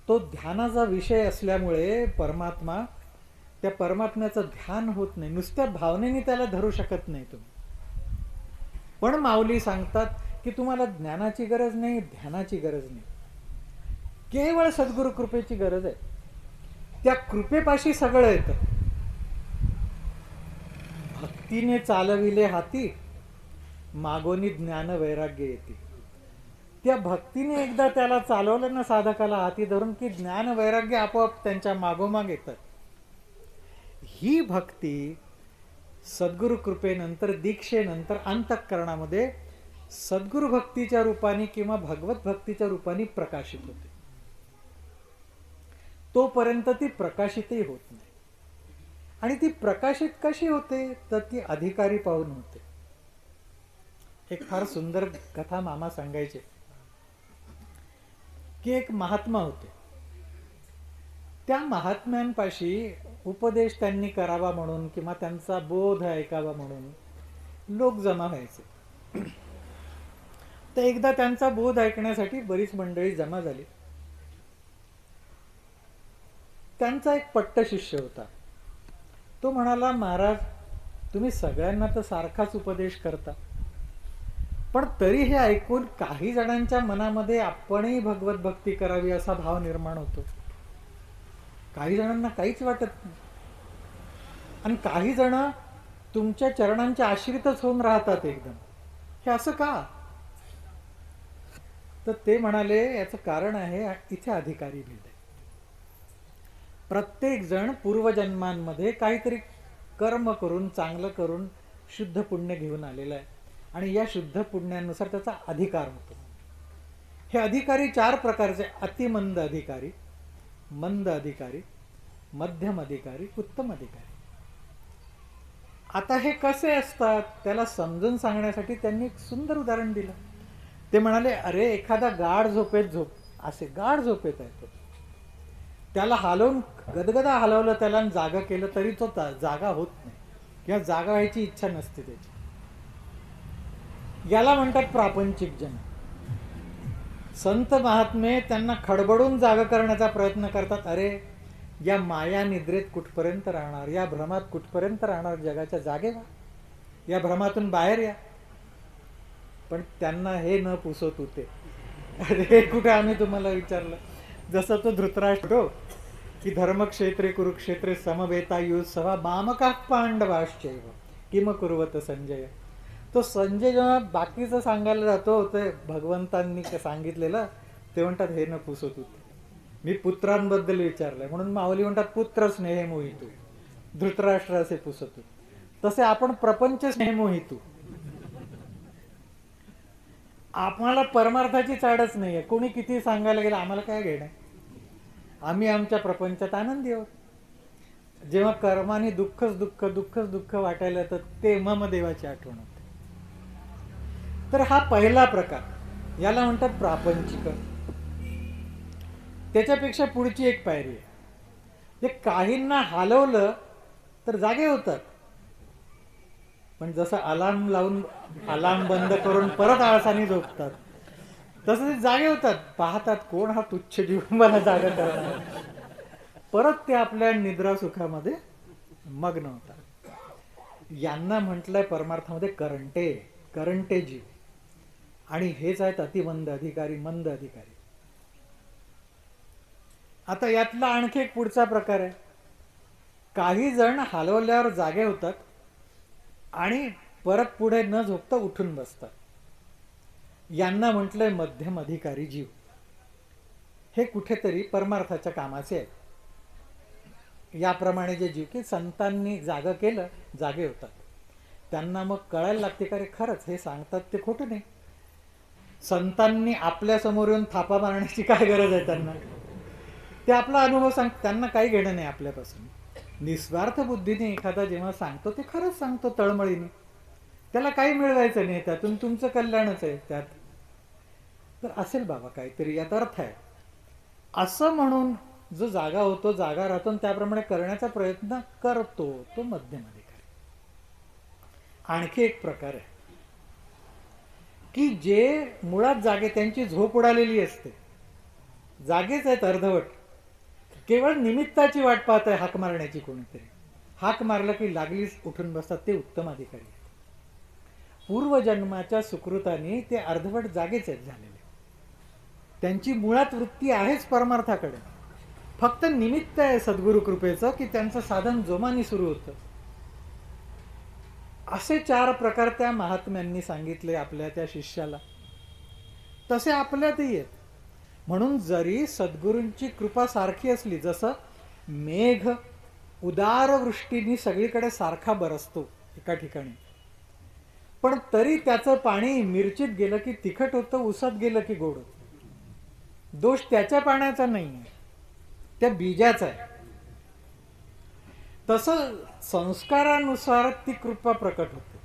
तो ध्यानाचा विषय असल्यामुळे परमात्मा, त्या परमात्म्याचं ध्यान होत नाही. नुसत्या भावनेने त्याला धरू शकत नाही तुम्ही. पण माऊली सांगतात की तुम्हाला ज्ञानाची गरज नाही, ध्यानाची गरज नाही, केवळ सद्गुरु कृपेची गरज आहे. त्या कृपेपाशी सगळं येतं. भक्तीने चालविले हाती, मागोनी ज्ञान वैराग्य येते. त्या भक्तीने एकदा त्याला चालवलं ना साधकाला हाती धरून, की ज्ञान वैराग्य आपोआप त्यांच्या मागोमाग येतात. ही भक्ती सद्गुरु कृपेनंतर, दीक्षेनंतर अंतःकरणामध्ये सद्गुरु भक्तीच्या रूपाने किंवा भगवत भक्तीच्या रूपाने प्रकाशित होते. तोपर्यंत ती प्रकाशितही होत नाही. आणि ती प्रकाशित कशी होते, तर ती अधिकारी पाहून होते. एक फार सुंदर कथा मामा सांगायचे की एक महात्मा होते. त्या महात्म्यांपाशी उपदेश त्यांनी करावा म्हणून किंवा त्यांचा बोध ऐकावा म्हणून लोक जमा व्हायचे. तर एकदा त्यांचा बोध ऐकण्यासाठी बरीच मंडळी जमा झाली. त्यांचा एक पट्ट शिष्य होता. तो म्हणाला, महाराज तुम्ही सगळ्यांना तर सारखाच उपदेश करता, पण तरी हे ऐकून काही जणांच्या मनामध्ये आपणही भगवत भक्ती करावी असा भाव निर्माण होतो. काही जणांना काहीच वाटत नाही. आणि काही जण तुमच्या चरणांच्या आश्रितच होऊन राहतात एकदम. हे असं का? तर ते म्हणाले, याचं कारण आहे इथे अधिकारी भेद आहे. प्रत्येक जण पूर्वजन्मांमध्ये काहीतरी कर्म करून, चांगलं करून शुद्ध पुण्य घेऊन आलेलं आहे. आणि या शुद्ध पुण्यानुसार त्याचा अधिकार होतो. हे अधिकारी 4 प्रकारचे: अतिमंद अधिकारी, मंद अधिकारी, मध्यम अधिकारी, उत्तम अधिकारी. आता हे कसे असतात त्याला समजून सांगण्यासाठी त्यांनी एक सुंदर उदाहरण दिलं. ते म्हणाले, अरे एखादा गाढ झोपेत असे गाढ झोपेत आहे तो, त्याला हलवून गदगदा हलवलं त्याला, जागा केलं तरी तो जागा होत नाही किंवा जागा व्हायची इच्छा नसते त्याची. याला म्हणतात प्रापंचिक जन. संत महात्मे त्यांना खडबडून जागा करण्याचा प्रयत्न करतात. अरे या माया निद्रेत कुठपर्यंत राहणार, या भ्रमात कुठपर्यंत राहणार, जगाच्या जागे व्हा, या भ्रमातून बाहेर या. पण त्यांना हे न पुसत होते. अरे कुठे आम्ही तुम्हाला विचारलं. जसं तो धृतराष्ट्र की धर्मक्षेत्रे कुरुक्षेत्रे समवेतायुः सभा मामकाः पांडवाश्चैव किम कुर्वत संजय. तो संजय जेव्हा बाकीचं सांगायला जातो, ते भगवंतांनी सांगितलेलं ते म्हणतात हे न पुसत होते. मी पुत्रांबद्दल विचारलंय म्हणून माऊली म्हणतात पुत्र स्नेह मोहितू. धृतराष्ट्र असे पुसत होते. तसे आपण प्रपंच स्नेह मोहितू. आम्हाला परमार्थाची चाडच नाहीये. कोणी किती सांगायला गेलं आम्हाला काय घेणं. आम्ही आमच्या प्रपंचात आनंदी आहोत. जेव्हा कर्माने दुःखच दुःख वाटायला येतं तेव्हा मग देवाची आठवण होते. तर हा पहिला प्रकार, याला म्हणतात प्रापंचिक. त्याच्यापेक्षा पुढची एक पायरी आहे. जे काहींना हलवलं तर जागे होतात, पण जसं अलार्म लावून अलार्म बंद करून परत आळसाने झोपतात, तसं ते जागे होतात. पाहतात कोण हा तुच्छ जीव मला जागा करणार. परत ते आपल्या निद्रा सुखामध्ये मग्न होतात. यांना म्हटलंय परमार्थामध्ये करंटे जीव. आणि हेच आहेत अतिमंद अधिकारी, मंद अधिकारी. आता यातला आणखी एक पुढचा प्रकार आहे. काही जण हलवल्यावर जागे होतात आणि परत पुढे न झोपता उठून बसतात. यांना म्हटलंय मध्यम अधिकारी जीव. हे कुठेतरी परमार्थाच्या कामाचे आहेत. याप्रमाणे जे जीव की संतांनी जागं केलं, जागे होतात. त्यांना मग कळायला लागते का रे खरंच हे सांगतात ते खोटं नाही. संतांनी आपल्या समोर येऊन थापा मारण्याची काय गरज आहे त्यांना. ते आपला अनुभव सांग, त्यांना काही घेणं नाही आपल्यापासून. निस्वार्थ बुद्धीने एखादा जेव्हा सांगतो ते खरंच सांगतो तळमळीने. त्याला काही मिळवायचं नाही, त्यातून तुमचं कल्याणच आहे त्यात. तर असेल बाबा काहीतरी यात अर्थ आहे असं म्हणून जो जागा होतो, जागा राहतो, त्याप्रमाणे करण्याचा प्रयत्न करतो, तो मध्यम अधिकारी. आणखी एक प्रकार आहे की जे मुळात जागे, त्यांची झोप उडालेली असते, जागेच आहेत अर्धवट, केवळ निमित्ताची वाट पाहत आहे हाक मारण्याची. कोणीतरी हाक मारलं की लागलीच उठून बसतात, ते उत्तम अधिकारी आहेत. पूर्वजन्माच्या सुकृताने ते अर्धवट जागेच आहेत झालेले. त्यांची मुळात वृत्ती आहेच परमार्थाकडे, फक्त निमित्त आहे सद्गुरु कृपेचं की त्यांचं साधन जोमाने सुरू होतं. असे 4 प्रकार त्या महात्म्यांनी सांगितले आपल्या त्या शिष्याला. तसे आपल्यातही आहेत. म्हणून जरी सद्गुरूंची कृपा सारखी असली, जसं मेघ उदार वृष्टीने सगळीकडे सारखा बरसतो एका ठिकाणी, पण तरी त्याचं पाणी मिरचीत गेलं की तिखट होतं, उसात गेलं की गोड होतं. दोष त्याच्या पाण्याचा नाही, त्या बीजाचा आहे. तसं संस्कारानुसार ती कृपा प्रकट होते.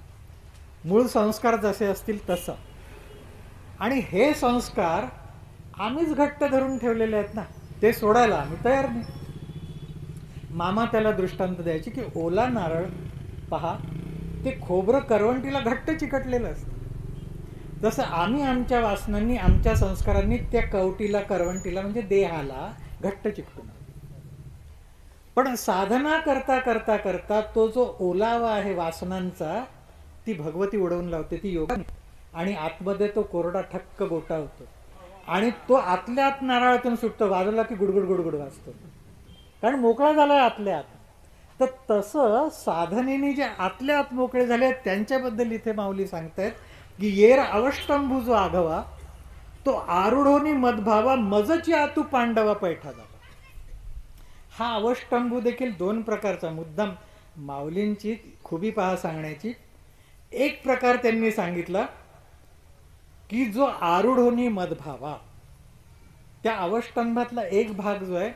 मूळ संस्कार जसे असतील तसं. आणि हे संस्कार आम्हीच घट्ट धरून ठेवलेले आहेत ना, ते सोडायला आम्ही तयार नाही. मामा त्याला दृष्टांत द्यायची की ओला नारळ पहा, ते खोबरं करवंटीला घट्ट चिकटलेलं असतं. तसं आम्ही आमच्या वासनांनी, आमच्या संस्कारांनी त्या कवटीला, करवंटीला म्हणजे देहाला घट्ट चिकटून. पण साधना करता करता करता तो जो ओलावा आहे वासनांचा, ती भगवती उडवून लावते, ती योगाने. आणि आतमध्ये तो कोरडा ठक्क गोटा होतो आणि तो आतल्या आत नारळातून सुटतो, वाजवला की गुडगुड गुडगुड वाजतो, कारण मोकळा झालाय आतल्या आत. तर तसं साधनेने जे आतल्या आत मोकळे झाले त्यांच्याबद्दल इथे माऊली सांगतायत की येर अवष्टंभू जो आघवा, तो आरूढोनी मदभावा, मजची आतू पांडवा पैठा झाला. हा अवष्टंभू देखील 2 प्रकारचा. मुद्दाम माऊलींची खुबी पहा सांगण्याची. एक प्रकार त्यांनी सांगितला की जो आरूढोनी मदभावा, त्या अवष्टंभातला एक भाग जो आहे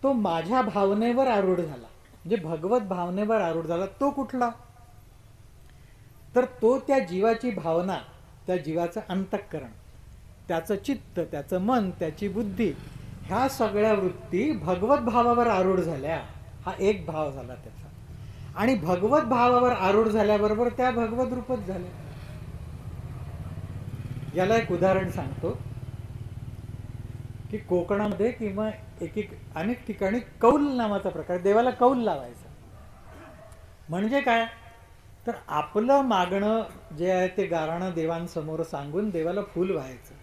तो माझ्या भावनेवर आरूढ झाला, म्हणजे भगवत भावनेवर आरूढ झाला. तो कुठला? तर तो त्या जीवाची भावना, त्या जीवाचं अंतःकरण, त्याचं चित्त, त्याचं मन, त्याची बुद्धी, ह्या सगळ्या वृत्ती भगवत भावावर आरूढ झाल्या. हा एक भाव झाला त्याचा. आणि भगवत भावावर आरूढ झाल्याबरोबर त्या भगवत रूपच झाल्या. याला एक उदाहरण सांगतो की कोकणामध्ये किंवा अनेक ठिकाणी कौल नावाचा प्रकार, देवाला कौल लावायचा. म्हणजे काय? तर आपलं मागणं जे आहे ते गाराणं देवांसमोर सांगून देवाला फूल व्हायचं.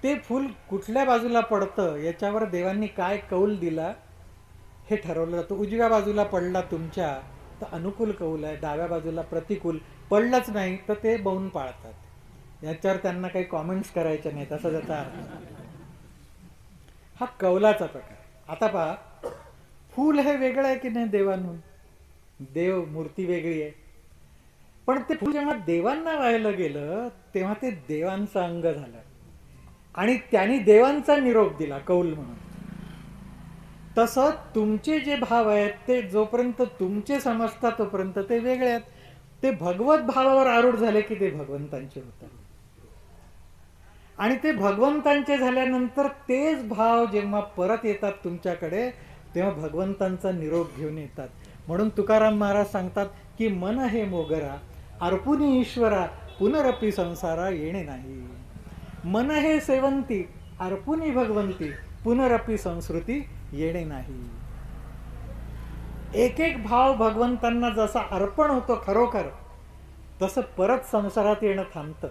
ते फूल कुठल्या बाजूला पडतं याच्यावर देवांनी काय कौल दिला हे ठरवलं जातं. उजव्या बाजूला पडला तुमच्या तर अनुकूल कौल आहे, डाव्या बाजूला प्रतिकूल. पडलंच नाही तर ते बहून पाळतात. याच्यावर त्यांना काही कॉमेंट्स करायचे नाहीत, असा त्याचा अर्थ. हा कौलाचा प्रकार. आता पहा, फूल हे वेगळं आहे की नाही देवांहून, देव मूर्ती वेगळी आहे. पण ते फूल जेव्हा देवांना व्हायला गेलं तेव्हा ते देवांचं अंग झालं आणि त्यांनी देवांचा निरोप दिला कौल म्हणून. तसं तुमचे जे भाव आहेत ते जोपर्यंत तुमचे समजतात तोपर्यंत ते वेगळे आहेत. ते भगवत भावावर आरूढ झाले की ते भगवंतांचे होतात. आणि ते भगवंतांचे झाल्यानंतर तेच भाव जेव्हा परत येतात तुमच्याकडे तेव्हा भगवंतांचा निरोप घेऊन येतात. म्हणून तुकाराम महाराज सांगतात की मन हे मोगरा, अर्पुनी ईश्वरा, पुनरपी संसारा येणे नाही. मन हे सेवंती, अर्पुनी भगवंती, पुनरपी संस्कृती येणे नाही. एक एक भाव भगवंतांना जसा अर्पण होतो खरोखर, तसं परत संसारात येणं थांबतं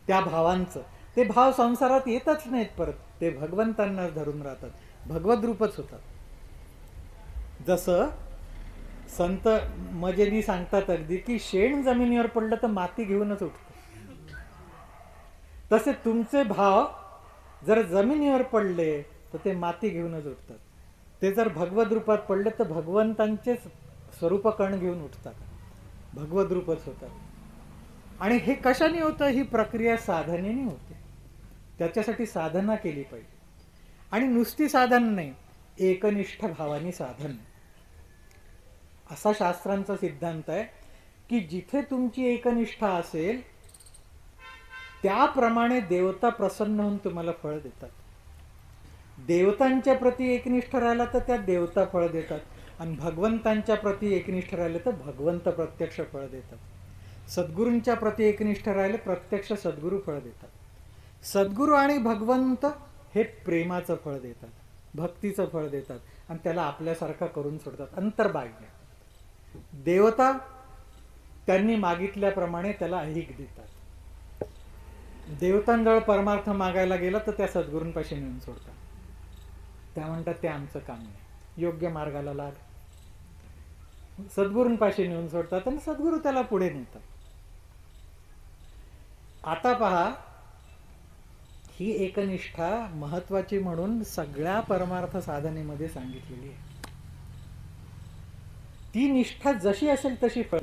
त्या भावांचं. ते भाव संसारात येतच नाहीत परत, ते भगवंतांना धरून राहतात, भगवत रूपच होतात. जसं संत मजेनी सांगतात अगदी की शेण जमिनीवर पडलं तर माती घेऊनच उठतं. तसे तुमचे भाव जर जमिनीवर पडले तर ते माती घेऊनच उठतात. ते जर भगवत रूपात पडले तर भगवंतांचे स्वरूप कण घेऊन उठतात, भगवत रूपच होतात. आणि हे कशाने होतं? ही प्रक्रिया साधनेने होते. त्याच्यासाठी साधना केली पाहिजे. आणि नुसती साधन नाही, एकनिष्ठ भावाने साधन. असा शास्त्रांचा सिद्धांत आहे की जिथे तुमची एकनिष्ठा असेल त्याप्रमाणे देवता प्रसन्न होऊन तुम्हाला फळ देतात. देवतांच्या प्रती एकनिष्ठ राहिला तर त्या देवता फळ देतात, आणि भगवंतांच्या प्रती एकनिष्ठ राहिले तर भगवंत प्रत्यक्ष फळ देतात. सद्गुरूंच्या प्रती एकनिष्ठ राहिले प्रत्यक्ष सद्गुरू फळ देतात. सद्गुरू आणि भगवंत हे प्रेमाचं फळ देतात, भक्तीचं फळ देतात, आणि त्याला आपल्यासारखा करून सोडतात. अंतर्बाह्य देवता त्यांनी मागितल्याप्रमाणे त्याला ऐहिक देतात. देवतांजवळ परमार्थ मागायला गेला तर त्या सद्गुरूंपाशी नेऊन सोडतात. त्या म्हणतात ते आमचं काम नाही, योग्य मार्गाला लाग. सद्गुरूंपाशी नेऊन सोडतात आणि सद्गुरू त्याला पुढे नेतात. आता पहा, ही एकनिष्ठा महत्वाची म्हणून सगळ्या परमार्थ साधनेमध्ये सांगितलेली आहे. ती निष्ठा जशी असेल तशी फळ.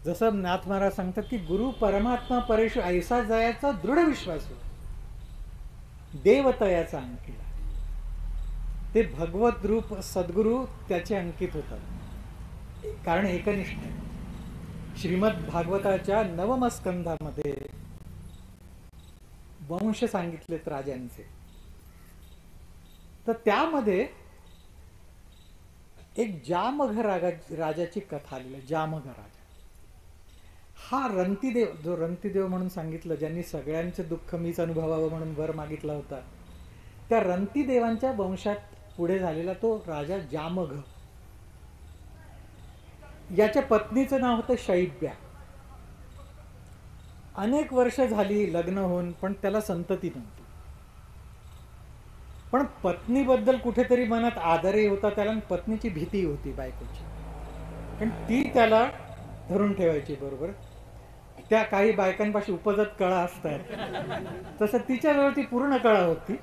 जसं नाथ महाराज सांगतात की गुरु परमात्मा परेशु ऐसा जायाचा दृढ विश्वास हो, देवतयाचा अंकिला. ते भगवत रूप सद्गुरू त्याचे अंकित होतात, कारण एकनिष्ठ. श्रीमद भागवताच्या नवम स्कंधामध्ये वंश सांगितलेत राजांचे. तर त्यामध्ये एक जामघ राजाची कथा आलेली आहे. जामघ राजा हा रंतीदेव, जो रंतीदेव म्हणून सांगितलं, ज्यांनी सगळ्यांचे दुःख मीच अनुभवावं म्हणून वर मागितला होता, त्या रंतीदेवांच्या वंशात पुढे झालेला तो राजा जामघ. याच्या पत्नीचं नाव होतं शैब्या. अनेक वर्ष झाली लग्न होऊन, पण त्याला संतती नव्हती. पण पत्नीबद्दल कुठेतरी मनात आदरही होता त्याला, आणि पत्नीची भीती होती बायकोची, पण ती त्याला धरून ठेवायची. बरोबर, त्या काही बायकांपाशी उपजत कळा असतात, तसं तिच्याजवळ ती पूर्ण कळा होती.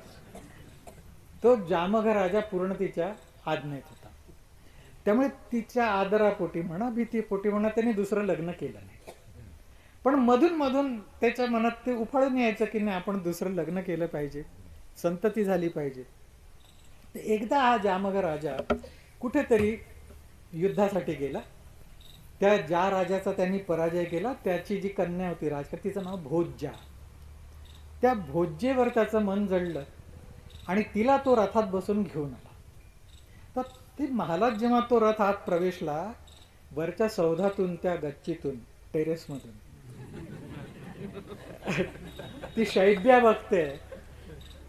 तो जामघ राजा पूर्ण तिच्या आज्ञेत होता. त्यामुळे तिच्या आदरापोटी म्हणा, भीतीपोटी म्हणा, त्याने दुसरं लग्न केलं नाही. पण मधून मधून त्याच्या मनात ते उफाळून यायचं की नाही, आपण दुसरं लग्न केलं पाहिजे, संतती झाली पाहिजे. एकदा हा जामघ राजा कुठेतरी युद्धासाठी गेला. त्या ज्या राजाचा त्यांनी पराजय केला त्याची जी कन्या होती राजकर, तिचं नाव भोज्या. त्या भोज्येवर त्याचं मन जडलं आणि तिला तो रथात बसून घेऊन आला. तर ते महालात जेव्हा तो रथ आत प्रवेशला, वरच्या सौधातून, त्या गच्चीतून, टेरेसमधून ती शैब्या बघते.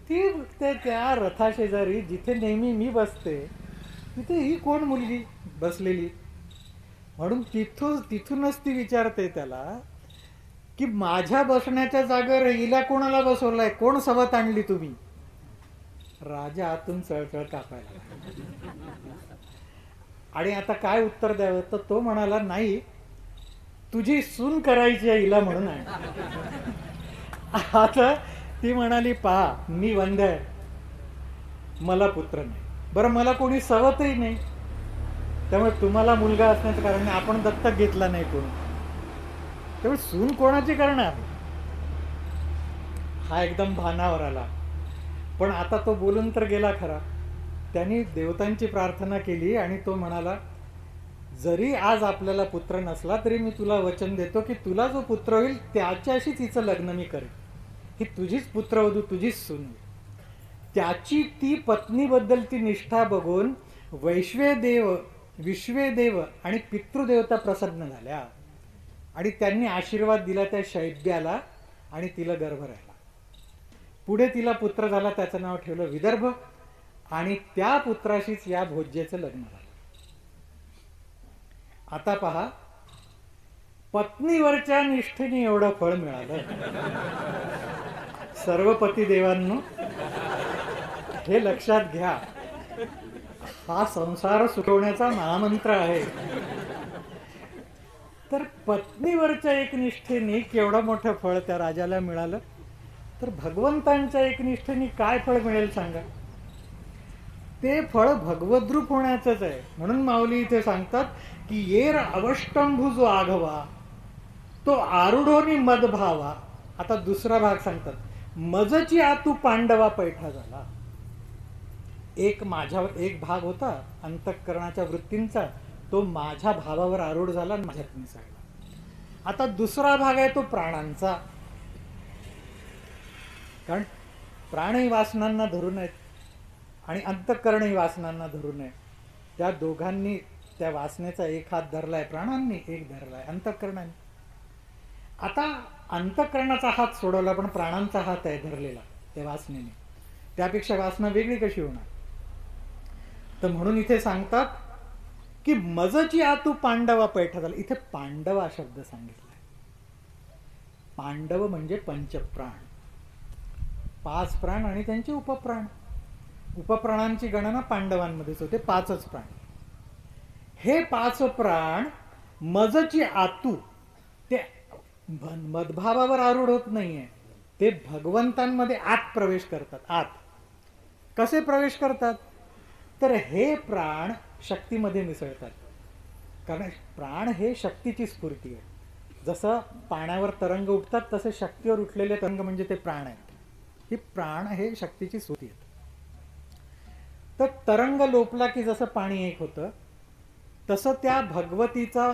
ती बघते त्या रथाशेजारी जिथे नेहमी मी बसते तिथे ही कोण मुलगी बसलेली. म्हणून तिथूनच ती विचारते त्याला की माझ्या बसण्याच्या जागेवर हिला कोणाला बसवलाय, कोण सवत आणली तुम्ही? राजा आतून चळचळ कापायला. आणि आता काय उत्तर द्यावं, तर तो म्हणाला, नाही, तुझी सून करायची आहे हिला म्हणून आहे. आता ती म्हणाली, पहा मी वंध्य आहे, मला पुत्र नाही, बरं मला कोणी सवतही नाही, त्यामुळे तुम्हाला मुलगा असण्याचं कारण नाही, आपण दत्तक घेतला नाही कोणी, त्यामुळे सून कोणाची करणार. हा एकदम भानावर आला. पण आता तो बोलून तर गेला खरा. त्यांनी देवतांची प्रार्थना केली आणि तो म्हणाला, जरी आज आपल्याला पुत्र नसला तरी मी तुला वचन देतो की तुला जो पुत्र होईल त्याच्याशी तिचं लग्न मी करेन. ही तुझीच पुत्रवधू, तुझीच सून. त्याची ती पत्नीबद्दल ती निष्ठा बघून वैश्वेदेव, विश्वेदेव आणि पितृदेवता प्रसन्न झाल्या आणि त्यांनी आशीर्वाद दिला त्या शैब्याला आणि तिला गर्भ राहिला. पुढे तिला पुत्र झाला, त्याचं नाव ठेवलं विदर्भ, आणि त्या पुत्राशीच या भोज्याचं लग्न झालं. आता पहा, पत्नीवरच्या निष्ठेने एवढं फळ मिळालं. सर्व पतिदेवांनो हे लक्षात घ्या, हा संसार सुखवण्याचा महामंत्र आहे. पत्नीवरच्या एकनिष्ठेने केवढं मोठं फळ त्या राजाला मिळालं, तर भगवंतांच्या एकनिष्ठेने काय फळ मिळेल सांगा. ते फळ भगवद्रूप होण्याचंच आहे. म्हणून माऊली इथे सांगतात की येर अवष्टंभू जो आघवा तो आरुढोनी मद भावा. आता दुसरा भाग सांगतात, मजची आतू पांडवा पैठा झाला. एक भाग होता अंतःकरणाच्या वृत्तींचा, तो माझ्या भावावर आरूढ झाला आणि माझ्यात मिसळला. आता दुसरा भाग आहे तो प्राणांचा. कारण प्राणही वासनांना धरून आहेत आणि अंतःकरणही वासनांना धरून आहे. त्या दोघांनी त्या वासनेचा एक हात धरलाय, प्राणांनी एक धरलाय अंतःकरणाने. आता अंतःकरणाचा हात सोडवला, पण प्राणांचा हात आहे धरलेला त्या वासनेने. त्यापेक्षा वासना वेगळी कशी होणार. तर म्हणून इथे सांगतात की मजची आतू पांडवा पैठा झाला. इथे पांडव हा शब्द सांगितलाय. पांडव म्हणजे पंचप्राण, 5 प्राण आणि त्यांचे उपप्राण. उपप्राणांची गणना पांडवांमध्येच होते, 5च प्राण. हे 5 प्राण मजची आतू, ते मदभावावर आरूढ होत नाहीये, ते भगवंतांमध्ये आत प्रवेश करतात. आत कसे प्रवेश करतात, तर हे प्राण शक्तीमध्ये मिसळतात. कारण प्राण हे शक्तीची स्फूर्ती आहे. जसं पाण्यावर तरंग उठतात तसे शक्तीवर उठलेले तरंग म्हणजे ते प्राण आहेत. ही प्राण हे शक्तीची स्फूर्ती आहे. तर तरंग लोपला की जसं पाणी एक होतं, तसं त्या भगवतीचा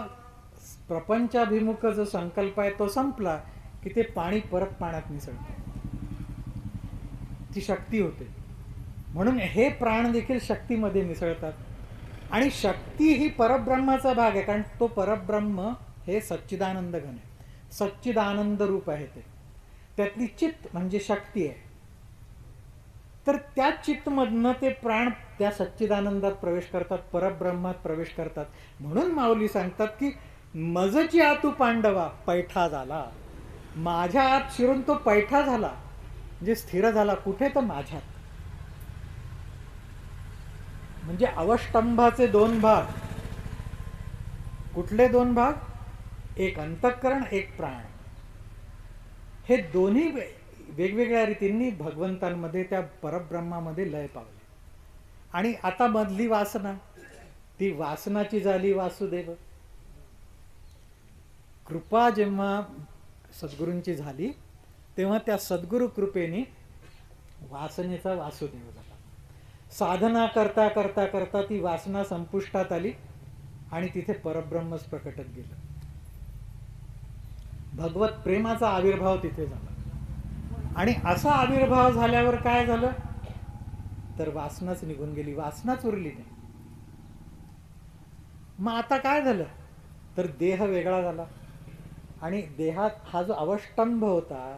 प्रपंचाभिमुख जो संकल्प आहे तो संपला की ते पाणी परत पाण्यात मिसळते, ती शक्ती होते. म्हणून हे प्राण देखील शक्तीमध्ये मिसळतात. आणि शक्ती ही परब्रह्माचा भाग आहे. कारण तो परब्रह्म हे सच्चिदानंद घन आहे, सच्चिदानंद रूप आहे. ते त्यातली चित्त म्हणजे शक्ती आहे. तर त्या चित्तमधनं ते प्राण त्या सच्चिदानंदात प्रवेश करतात, परब्रह्मात प्रवेश करतात. म्हणून माऊली सांगतात की मजची आतू पांडवा पैठा झाला. माझ्या आत शिरून तो पैठा झाला, म्हणजे स्थिर झाला. कुठे, तर माझ्यात. म्हणजे अवष्टंभाचे 2 भाग. कुठले 2 भाग, एक अंतःकरण, एक प्राण. हे दोन्ही वेगवेगळ्या रीतींनी भगवंतांमध्ये, त्या परब्रह्मामध्ये लय पावले. आणि आता मधली वासना, ती वासनाची झाली वासुदेव. कृपा जेव्हा सद्गुरूंची झाली तेव्हा त्या सद्गुरु कृपेने वासनेचा वासुदेव झाला. साधना करता करता करता ती वासना संपुष्टात आली आणि तिथे परब्रह्मच प्रकटत गेलं. भगवत प्रेमाचा आविर्भाव तिथे झाला. आणि असा आविर्भाव झाल्यावर काय झालं, तर वासनाच निघून गेली, वासनाच उरली नाही. मग आता काय झालं, तर देह वेगळा झाला. आणि देहात हा जो अवष्टंभ होता,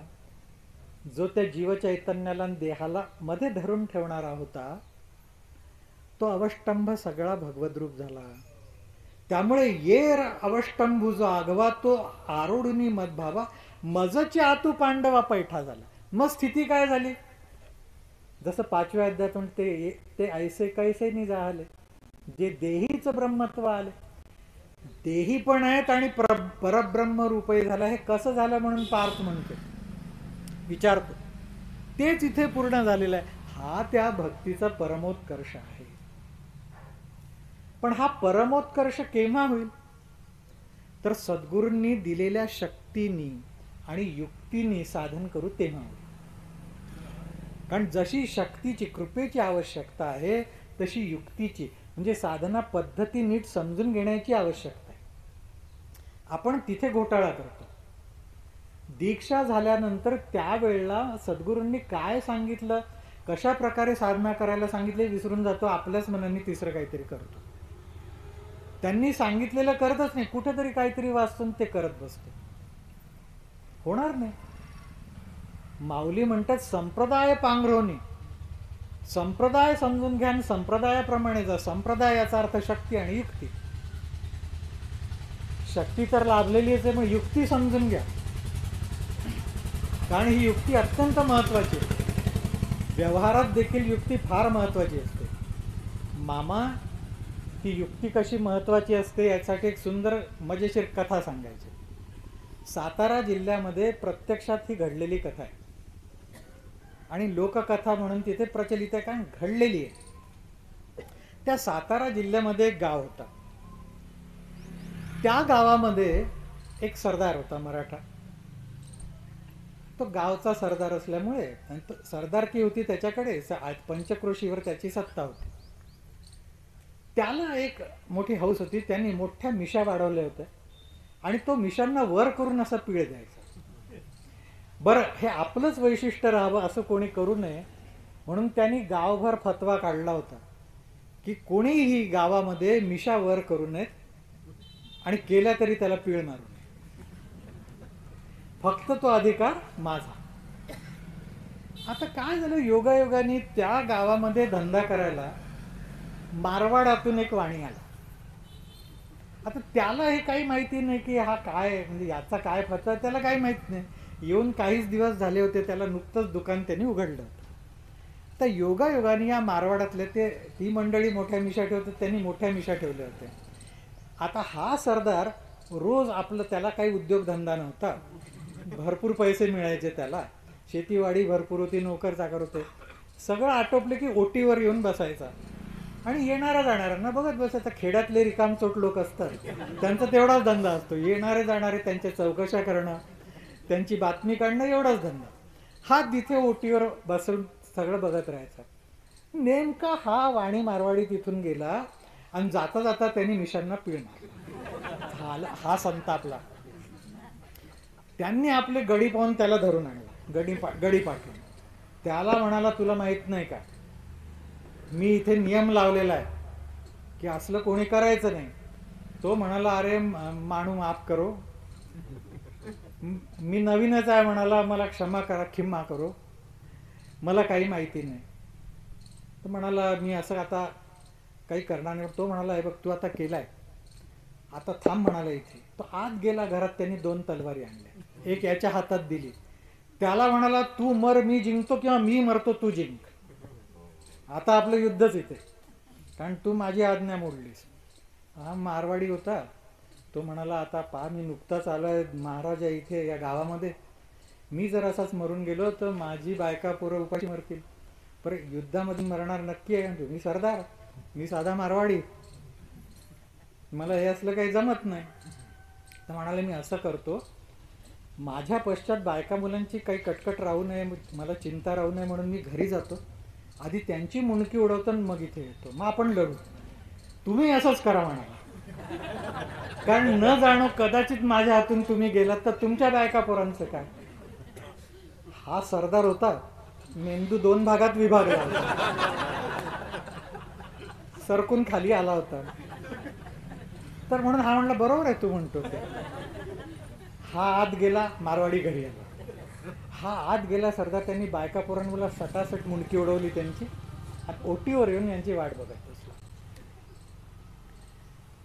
जो त्या जीवचैतन्याला आणि देहाला मध्ये धरून ठेवणारा होता, तो अवष्टंभ सगळा भगवद्रूप झाला. त्यामुळे येर अवष्टंभू जो आगवा तो आरोढुनी मदभावा, मजची आतू पांडवा पैठा झाला. मग स्थिती काय झाली, जसं 5व्या अध्यायातून ते ऐसे कैसे नि जाहले, जे देहीचं ब्रह्मत्व आले. देही पण आहेत आणि परब्रह्म रूपही झालं. हे कसं झालं म्हणून पार्थ म्हणतो, विचारतो. तेच इथे पूर्ण झालेलं आहे. हा त्या भक्तीचा परमोत्कर्ष आहे. पण हा परमोत्कर्ष केव्हा होईल, तर सद्गुरूंनी दिलेल्या शक्तीनी आणि युक्तीनी साधन करू तेव्हा होईल. कारण जशी शक्तीची, कृपेची आवश्यकता आहे, तशी युक्तीची म्हणजे साधना पद्धती नीट समजून घेण्याची आवश्यकता आहे. आपण तिथे घोटाळा करतो. दीक्षा झाल्यानंतर त्यावेळेला सद्गुरूंनी काय सांगितलं, कशा प्रकारे साधना करायला सांगितले विसरून जातो. आपल्याच मनाने तिसरं काहीतरी करतो. त्यांनी सांगितलेलं करतच नाही, कुठेतरी काहीतरी वाचून ते करत बसतो. होणार नाही. माऊली म्हणतात संप्रदाय पांघरोनी, संप्रदाय समजून घ्या आणि संप्रदायाप्रमाणे जा. संप्रदाय याचा अर्थ शक्ती आणि युक्ती. शक्ती तर लाभलेली आहे, मग युक्ती समजून घ्या. कारण ही युक्ती अत्यंत महत्वाची आहे. व्यवहारात देखील युक्ती फार महत्वाची असते. मामा, ती युक्ती कशी महत्वाची असते यासाठी एक सुंदर मजेशीर कथा सांगायची. सातारा जिल्ह्यामध्ये प्रत्यक्षात ही घडलेली कथा आहे आणि लोककथा म्हणून तिथे प्रचलित आहे, कारण घडलेली आहे. त्या सातारा जिल्ह्यामध्ये एक गाव होता. त्या गावामध्ये एक सरदार होता मराठा. तो गावचा सरदार असल्यामुळे सरदारकी होती त्याच्याकडे, पंचक्रोशीवर त्याची सत्ता होती. त्याला एक मोठी हौस होती. त्यांनी मोठ्या मिशा वाढवल्या होत्या आणि तो मिशांना वर करून असा पिळ द्यायचा. बरं, हे आपलंच वैशिष्ट्य राहावं असं कोणी करू नये म्हणून त्यांनी गावभर फतवा काढला होता की कोणीही गावामध्ये मिशा वर करू नयेत आणि केल्या तरी त्याला पीळ मारू नये. फक्त तो अधिकार माझा. आता काय झालं, योगायोगाने त्या गावामध्ये धंदा करायला मारवाडातून एक वाणी आला. आता त्याला हे काही माहिती नाही की हा काय, म्हणजे याचा काय फतवा, त्याला काही माहित नाही. येऊन काहीच दिवस झाले होते, त्याला नुकतंच दुकान त्यांनी उघडलं होतं. तर योगायोगाने या मारवाडातले ती मंडळी मोठ्या मिशा ठेवतात, त्यांनी मोठ्या मिशा ठेवल्या होत्या. आता हा सरदार रोज आपलं, त्याला काही उद्योगधंदा नव्हता, भरपूर पैसे मिळायचे त्याला, शेतीवाडी भरपूर होती, नोकर चाकर होते, सगळं आटोपले की ओटीवर येऊन बसायचा आणि येणाऱ्या जाणाऱ्यांना बघत बसायचा. खेड्यातले रिकामचोट लोक असतात, त्यांचा तेवढाच धंदा असतो, येणारे जाणारे त्यांच्या चौकशा करणं, त्यांची बातमी काढणं, एवढाच धंदा. हा तिथे ओटीवर बसून सगळं बघत राहायचा. नेमका हा वाणी मारवाडी तिथून गेला आणि जाता जाता त्यांनी मिशांना पीळ मारला. हा संतापला. त्यांनी आपले गडी पाहून त्याला धरून आणला, गडी पाठवून. त्याला म्हणाला, तुला माहित नाही का, मी इथे नियम लावलेला आहे की असलं कोणी करायचं नाही. तो म्हणाला, अरे माणू माफ करो, मी नवीनच आहे म्हणाला, मला क्षमा करा, खिम्मा करो, मला काही माहिती नाही. तो म्हणाला, मी असं आता काही करणार नाही. तो म्हणाला, हे बघ तू आता केलाय, आता थांब म्हणाला इथे. तो आत गेला घरात, त्यांनी 2 तलवारी आणल्या, एक याच्या हातात दिली. त्याला म्हणाला, तू मर मी जिंकतो किंवा मी मरतो तू जिंक, आता आपलं युद्धच इथे, कारण तू माझी आज्ञा मोडलीस. हा मारवाडी होता. तो म्हणाला, आता पहा मी नुकताच आलोय महाराजा इथे या गावामध्ये, मी जर असाच मरून गेलो तर माझी बायका पोरं उपाशी मरतील, पर युद्धामध्ये मरणार नक्की आहे. मी सरदार, मी साधा मारवाडी, मला हे असलं काही जमत नाही. तर म्हणाले, मी असं करतो, माझ्या पश्चात बायका मुलांची काही कटकट राहू नये, मला चिंता राहू नये म्हणून मी घरी जातो, आधी त्यांची मुंडकी उडवतो मग इथे येतो, मग आपण लढू. तुम्ही असंच करा म्हणाला, कारण न जाणो कदाचित माझ्या हातून तुम्ही गेलात तर तुमच्या बायका पोरांचं काय. हा सरदार होता, मेंदू 2 भागात विभागला होता, सरकून खाली आला होता. तर म्हणून हा म्हणला, बरोबर आहे तू म्हणतो ते. हा आत गेला, मारवाडी घरी आला. हा आत गेला सरदार, त्यांनी बायका पोरांना सटासट मुंडकी उडवली त्यांची, ओटीवर येऊन यांची वाट बघत बसला.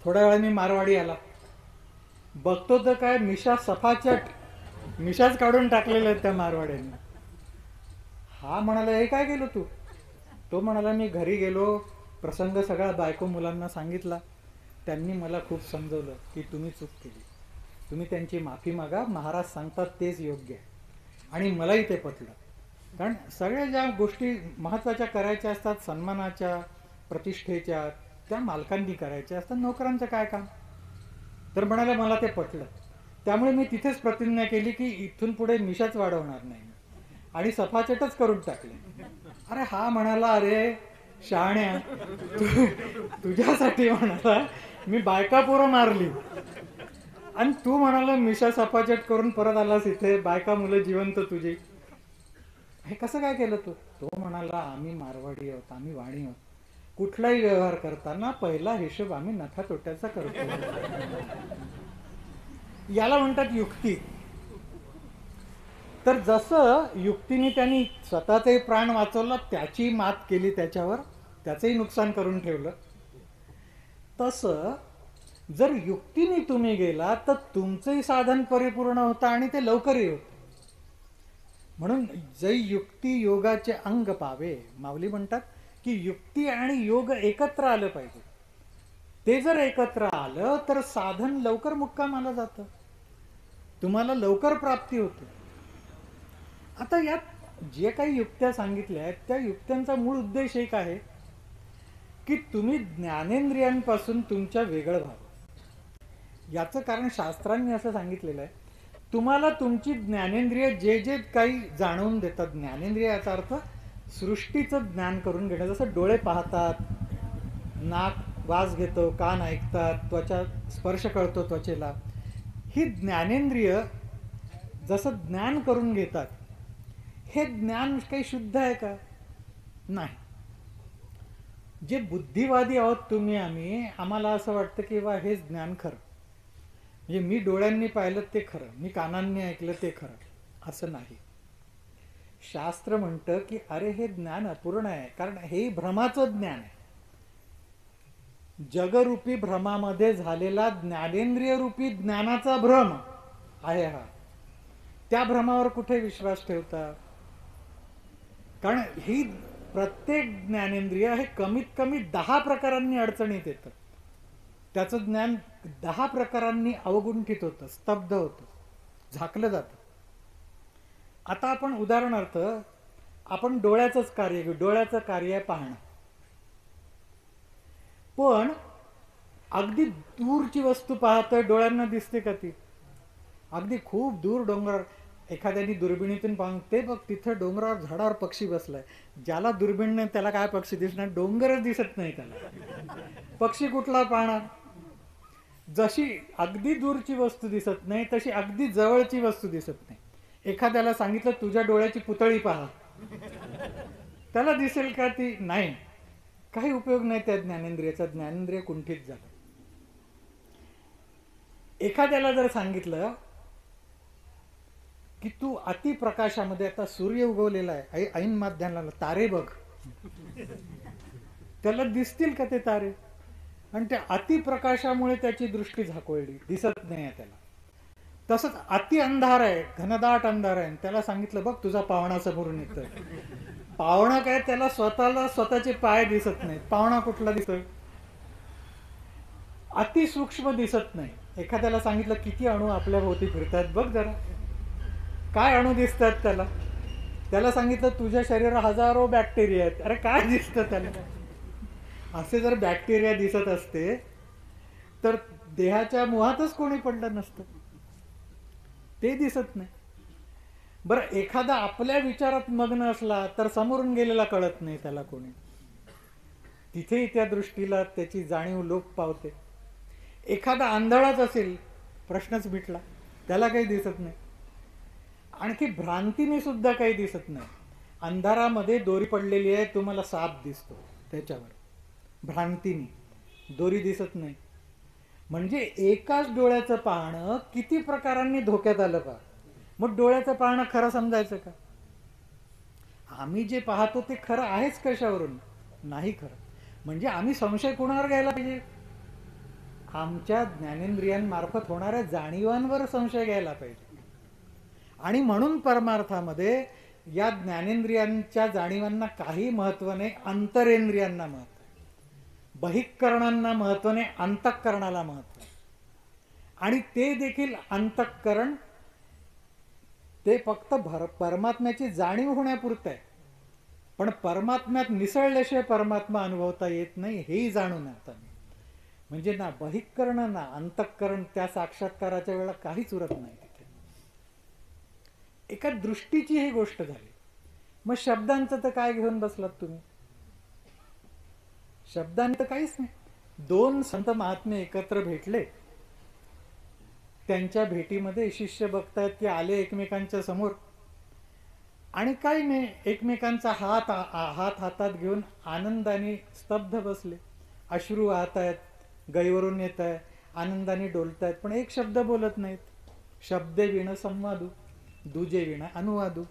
थोड्या वेळाने मारवाडी आला, बघतो तर काय मिशा सफाचट, मिशाच काढून टाकलेल्या आहेत त्या मारवाड्यांनी. हा म्हणाला, हे काय केलं तू? तो म्हणाला, मी घरी गेलो, प्रसंग सगळा बायको मुलांना सांगितला, त्यांनी मला खूप समजवलं की तुम्ही चूक केली, तुम्ही त्यांची माफी मागा, महाराज सांगतात तेच योग्य आहे. आणि मलाही ते पटलं, कारण सगळ्या ज्या गोष्टी महत्त्वाच्या करायच्या असतात, सन्मानाच्या, प्रतिष्ठेच्या, त्या मालकांनी करायच्या असतात, नोकरांचं काय काम. तर म्हणाले, मला ते पटलं, त्यामुळे मी तिथेच प्रतिज्ञा केली की इथून पुढे मिशाच वाढवणार नाही आणि सफाचटच करून टाकले. अरे हा म्हणाला, अरे शहाण्या, तुझ्यासाठी म्हणाला मी बायका पोरं मारली आणि तू म्हणाला मिशा सफाचट करून परत आलास इथे, बायका मुलं जिवंत तुझी, हे कसं काय केलं तू? तो म्हणाला, आम्ही मारवाडी आहोत, आम्ही वाणी आहोत, कुठलाही व्यवहार करताना पहिला हिशोब आम्ही नफा तोट्याचा करतो. याला म्हणतात युक्ती. तर जसं युक्तीने त्यांनी स्वतःचे प्राण वाचवला, त्याची मात केली त्याच्यावर, त्याचंही नुकसान करून ठेवलं, तसं जर युक्तीने तुम्ही गेला तर तुमचंही साधन परिपूर्ण होतं आणि ते लवकरही होतं. म्हणून जै युक्ती योगाचे अंग पावे, माऊली म्हणतात की युक्ती आणि योग एकत्र आलं पाहिजे. ते जर एकत्र आलं तर साधन लवकर मुक्कामाला जातं. तुम्हाला लवकर प्राप्ती होते. आता यात जे काही युक्त्या सांगितल्या आहेत त्या युक्त्यांचा मूळ उद्देश एक आहे की तुम्ही ज्ञानेंद्रियांपासून तुमच्या वेगळं व्हावं. याचं कारण शास्त्रांनी असं सांगितलेलं आहे, तुम्हाला तुमची ज्ञानेंद्रिय जे जे काही जाणवून देतात, ज्ञानेंद्रिय याचा अर्थ सृष्टीचं ज्ञान करून घेणं. जसं डोळे पाहतात, नाक वास घेतो, कान ऐकतात, त्वचा स्पर्श कळतो त्वचेला, ही ज्ञानेंद्रिय जसं ज्ञान करून घेतात, हे ज्ञान काही शुद्ध आहे का? नाही. जे बुद्धिवादी आहोत तुम्ही आम्ही, आम्हाला असं वाटतं की वा हेच ज्ञान खरं, म्हणजे मी डोळ्यांनी पाहिलं ते खरं, मी कानांनी ऐकलं ते खरं, असं नाही. शास्त्र म्हणतं की अरे हे ज्ञान अपूर्ण आहे, कारण हे भ्रमाचं ज्ञान आहे. जगरूपी भ्रमामध्ये झालेला ज्ञानेंद्रिय रूपी ज्ञानाचा भ्रम आहे हा. त्या भ्रमावर कुठे विश्वास ठेवता? कारण ही प्रत्येक ज्ञानेंद्रिय हे कमीत कमी 10 प्रकारांनी अडचणीत येतं. त्याचं ज्ञान 10 प्रकारांनी अवगुंठित होतं, स्तब्ध होतं, झाकलं जातं. आता आपण उदाहरणार्थ आपण डोळ्याचंच कार्य घेऊ. डोळ्याचं कार्य आहे पाहणं. पण अगदी दूरची वस्तू पाहतोय, डोळ्यांना दिसते का ती? अगदी खूप दूर डोंगर एखाद्याने दुर्बिणीतून पाहून ते बघ तिथं डोंगरावर झाडावर पक्षी बसलाय. ज्याला दुर्बीण त्याला काय पक्षी दिसणार? डोंगरच दिसत नाही त्याला. पक्षी कुठला पाहणार? जशी अगदी दूरची वस्तू दिसत नाही तशी अगदी जवळची वस्तू दिसत नाही. एखाद्याला सांगितलं तुझ्या डोळ्याची पुतळी पहा, त्याला दिसेल का ती? नाही. काही उपयोग नाही त्या ज्ञानेंद्रियाचा. ज्ञानेंद्रिय कुंठित झालं. एखाद्याला जर सांगितलं की तू अतिप्रकाशामध्ये, आता सूर्य उगवलेला आहे, ऐन माध्यान्हाला तारे बघ, त्याला दिसतील का ते तारे? आणि त्या अतिप्रकाशामुळे त्याची दृष्टी झाकोळली, दिसत नाही आहे त्याला. तसंच अति अंधार आहे, घनदाट अंधार आहे, त्याला सांगितलं बघ तुझा पावणा समोरून येतोय. पावणा काय, त्याला स्वतःला स्वतःचे पाय दिसत नाहीत. पावणा कुठला दिसतोय? अति सूक्ष्म दिसत नाही. एखाद्याला सांगितलं किती अणू आपल्या भोवती फिरतात बघ जरा, काय अणू दिसतात त्याला? त्याला सांगितलं तुझ्या शरीरात हजारो बॅक्टेरिया आहेत. अरे काय दिसतं त्याला? असे जर बॅक्टेरिया दिसत असते तर देहाच्या मुहातच कोणी पडलं नसतं. ते दिसत नाही. बरं, एखादा आपल्या विचारात मग्न असला तर समोरून गेलेला कळत नाही त्याला कोणी. तिथेही त्या दृष्टीला त्याची जाणीव लोप पावते. एखादा आंधळाच असेल, प्रश्नच मिटला, त्याला काही दिसत नाही. आणखी भ्रांतीने सुद्धा काही दिसत नाही. अंधारामध्ये दोरी पडलेली आहे, तुम्हाला साप दिसतो त्याच्यावर, भ्रांतीने दोरी दिसत नाही. म्हणजे एकाच डोळ्याचं पाहणं किती प्रकारांनी धोक्यात आलं का? मग डोळ्याचं पाहणं खरं समजायचं का? आम्ही जे पाहतो ते खरं आहेच कशावरून? नाही खरं. म्हणजे आम्ही संशय कोणावर घ्यायला पाहिजे? आमच्या ज्ञानेंद्रियांमार्फत होणाऱ्या जाणीवांवर संशय घ्यायला पाहिजे. आणि म्हणून परमार्थामध्ये या ज्ञानेंद्रियांच्या जाणीवांना काही महत्व नाही, अंतरेंद्रियांना महत्व. बहिःकरणांना महत्व नाही, अंतःकरणाला महत्व. आणि ते देखील अंतःकरण ते फक्त परमात्म्याची जाणीव होण्यापुरतं आहे. पण परमात्म्यात मिसळल्याशिवाय परमात्मा अनुभवता येत नाही, हेही जाणून आता मी. म्हणजे ना बहिःकरण ना अंतःकरण त्या साक्षात्काराच्या वेळेला काहीच उरत नाही तिथे. एका दृष्टीची ही गोष्ट झाली. मग शब्दांचं तर काय घेऊन बसलात तुम्ही? शब्दांत काहीच नाही. 2 संत महात्मे एकत्र भेटले, त्यांच्या भेटीमध्ये शिष्य बघतायत की आले एकमेकांच्या समोर आणि काही नाही, एकमेकांचा हात हातात घेऊन आनंदाने स्तब्ध बसले. अश्रू वाहत आहेत, गैवरून येत आहे, आनंदाने डोलतायत, पण एक शब्द बोलत नाहीत. शब्दे विण संवादू, दुजे विण अनुवादू.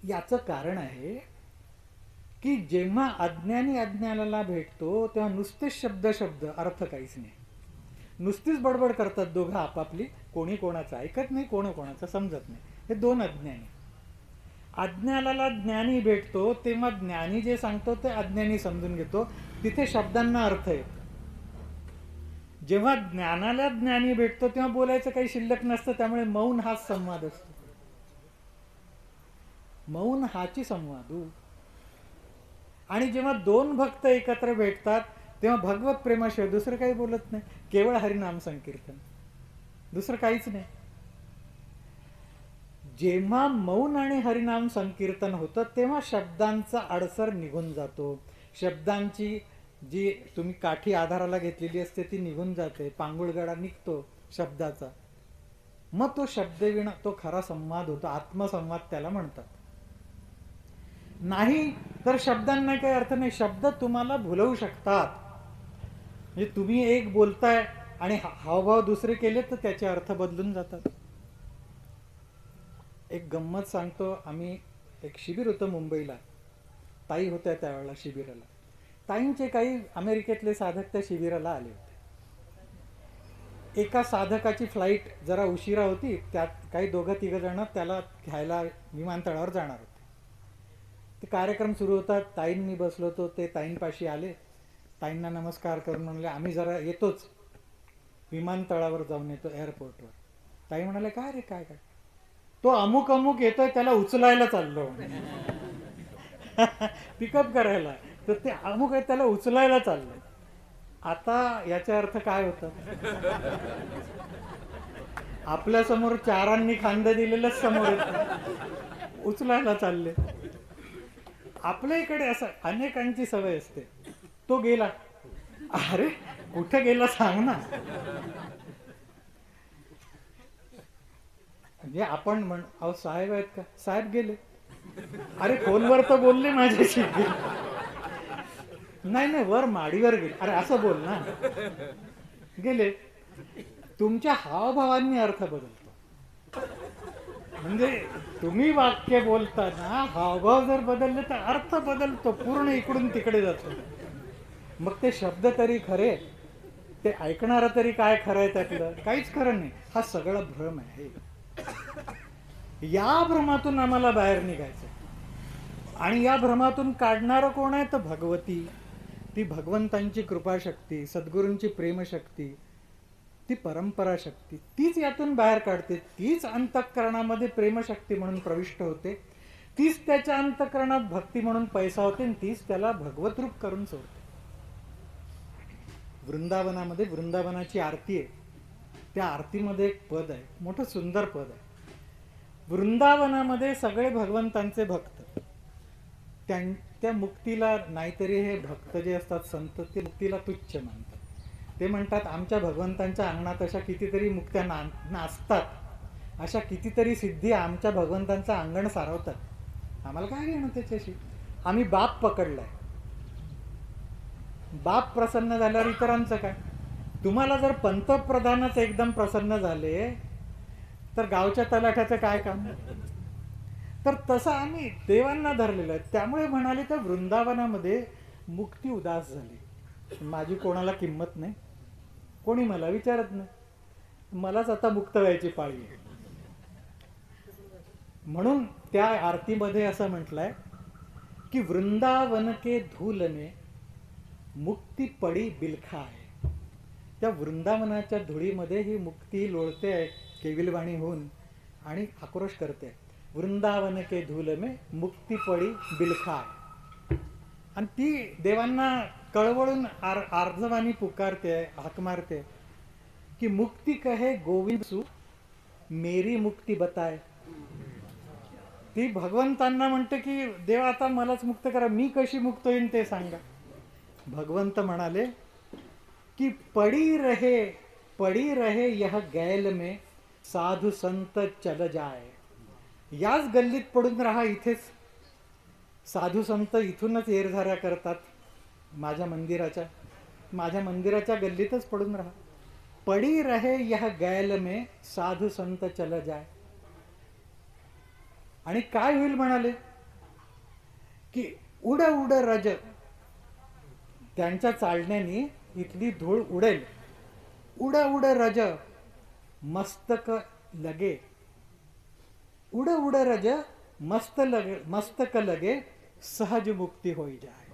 याचं कारण आहे की जेव्हा अज्ञानी अज्ञानाला भेटतो तेव्हा नुसतेच शब्द शब्द, अर्थ काहीच नाही. नुसतीच बडबड करतात दोघं आपापली, कोणी कोणाचं ऐकत नाही, कोण कोणाचं समजत नाही. हे 2 अज्ञानी. अज्ञानाला ज्ञानी भेटतो तेव्हा ज्ञानी जे सांगतो ते अज्ञानी समजून घेतो. तिथे शब्दांना अर्थ येतो. जेव्हा ज्ञानाला ज्ञानी भेटतो तेव्हा बोलायचं काही शिल्लक नसतं, त्यामुळे मौन हाच संवाद असतो. मौन हाची संवाद. आणि जेव्हा दोन भक्त एकत्र भेटतात तेव्हा भगवत प्रेमाशिवाय दुसरं काही बोलत नाही, केवळ हरिनाम संकीर्तन, दुसरं काहीच नाही. जेव्हा मौन आणि हरिनाम संकीर्तन होतं तेव्हा शब्दांचा अडसर निघून जातो. शब्दांची जी तुम्ही काठी आधाराला घेतलेली असते ती निघून जाते, पांगुळगडा निघतो शब्दाचा. मग तो शब्दविणा तो खरा संवाद होतो, आत्मसंवाद त्याला म्हणतात. नाही तर शब्दांना काही अर्थ नाही. शब्द तुम्हाला भुलवू शकतात. म्हणजे तुम्ही एक बोलताय आणि हावभाव दुसरे केले तर त्याचे अर्थ बदलून जातात. एक गंमत सांगतो. आम्ही एक शिबिर होतं मुंबईला, ताई होत्या त्यावेळेला शिबिराला. ताईंचे काही अमेरिकेतले साधक त्या शिबिराला आले होते. एका साधकाची फ्लाईट जरा उशिरा होती, त्यात काही दोघं तिघ जण त्याला घ्यायला विमानतळावर जाणार होते. ते कार्यक्रम सुरू होता, ताईन मी बसलो होतो, ते ताईंपाशी आले, ताईंना नमस्कार करून म्हणले आम्ही जरा येतोच, विमानतळावर जाऊन येतो, एअरपोर्टवर. ताई म्हणाले काय रे काय काय, तो अमुक अमुक येतोय त्याला उचलायला चाललो पिकअप करायला, तर ते अमुक आहे त्याला उचलायला चाललं. आता याचा अर्थ काय होता, आपल्या समोर चारांनी खांदा दिलेलंच समोर येत, उचलायला चालले. आपल्या इकडे असं अनेकांची सवय असते, तो गेला, अरे कुठे गेला सांग ना. म्हणजे आपण म्हण अहो साहेब आहेत का, साहेब गेले, अरे फोनवर तर बोलले माझ्याशी, नाही नाही वर माडीवर गेले, अरे असं बोल ना, गेले. तुमच्या हावभावांनी अर्थ बदलतो. म्हणजे तुम्ही वाक्य बोलताना हावभाव जर बदलले तर अर्थ बदलतो, पूर्ण इकडून तिकडे जातो. मग ते शब्द तरी खरे, ते ऐकणारा तरी काय खरं आहे त्यातलं, काहीच खरं नाही. हा सगळा भ्रम आहे. या भ्रमातून आम्हाला बाहेर निघायचं. आणि या भ्रमातून काढणारं कोण आहे तर भगवती. ती भगवंतांची कृपाशक्ती, सद्गुरूंची प्रेमशक्ती, ती परंपरा शक्ती, तीच यातून बाहेर काढते. तीच अंतःकरणामध्ये प्रेमशक्ती म्हणून प्रविष्ट होते, तीच त्याच्या अंतःकरणात भक्ती म्हणून पैसा होते, आणि तीच त्याला भगवत रूप करून सोडते. वृंदावनामध्ये वृंदावनाची आरती आहे, त्या आरतीमध्ये एक पद आहे, मोठं सुंदर पद आहे. वृंदावनामध्ये सगळे भगवंतांचे भक्त, त्या मुक्तीला, नाहीतरी हे भक्त जे असतात संत, ते मुक्तीला तुच्छ मानतात. ते म्हणतात आमच्या भगवंतांच्या अंगणात अशा कितीतरी मुक्त्या नाचतात, अशा कितीतरी सिद्धी आमच्या भगवंतांचं अंगण सारवतात, आम्हाला काय घेणं त्याच्याशी. आम्ही बाप पकडलाय, बाप प्रसन्न झाल्यावर इतरांचं काय. तुम्हाला जर पंतप्रधानच एकदम प्रसन्न झाले तर गावच्या तलाठ्याचं काय काम. तर तसं आम्ही देवांना धरलेलं आहे. त्यामुळे म्हणाले तर वृंदावनामध्ये मुक्ती उदास झाली, माझी कोणाला किंमत नाही, कोणी मला विचारत नाही, मलाच आता मुक्त व्हायची पाळी आहे. म्हणून त्या आरतीमध्ये असं म्हटलंय की वृंदावन के धूल में मुक्ती पडी बिलखा आहे. त्या वृंदावनाच्या धुळीमध्ये ही मुक्ती लोळते आहे केविलवाणी होऊन आणि आक्रोश करते. वृंदावन के धूल में मुक्ती पडी बिलखा आहे. आणि ती देवांना कळवळून आर्जवानी पुकारते, हाक मारते की मुक्ती कहे गोविंद सु मेरी मुक्ती बताय. ती भगवंतांना म्हणते की देव आता मलाच मुक्त करा, मी कशी मुक्त होईन ते सांगा. भगवंत म्हणाले कि पड़ी रहे यह गैल में साधु संत चल जाए. याच गल्लीत पडून राहा, इथेच साधू संत इथूनच येरझाऱ्या करतात, माझ्या मंदिराच्या गल्लीतच पडून राहा. पड़ी रहे यह गैल में साधु संत चल जाए. आणि काय होईल म्हणाले की उड उड रज, त्यांच्या चालण्याने इथली धूळ उडेल. उड उड रज मस्तक लगे, उड उड रज मस्तक लगे सहज मुक्ती होई जाए.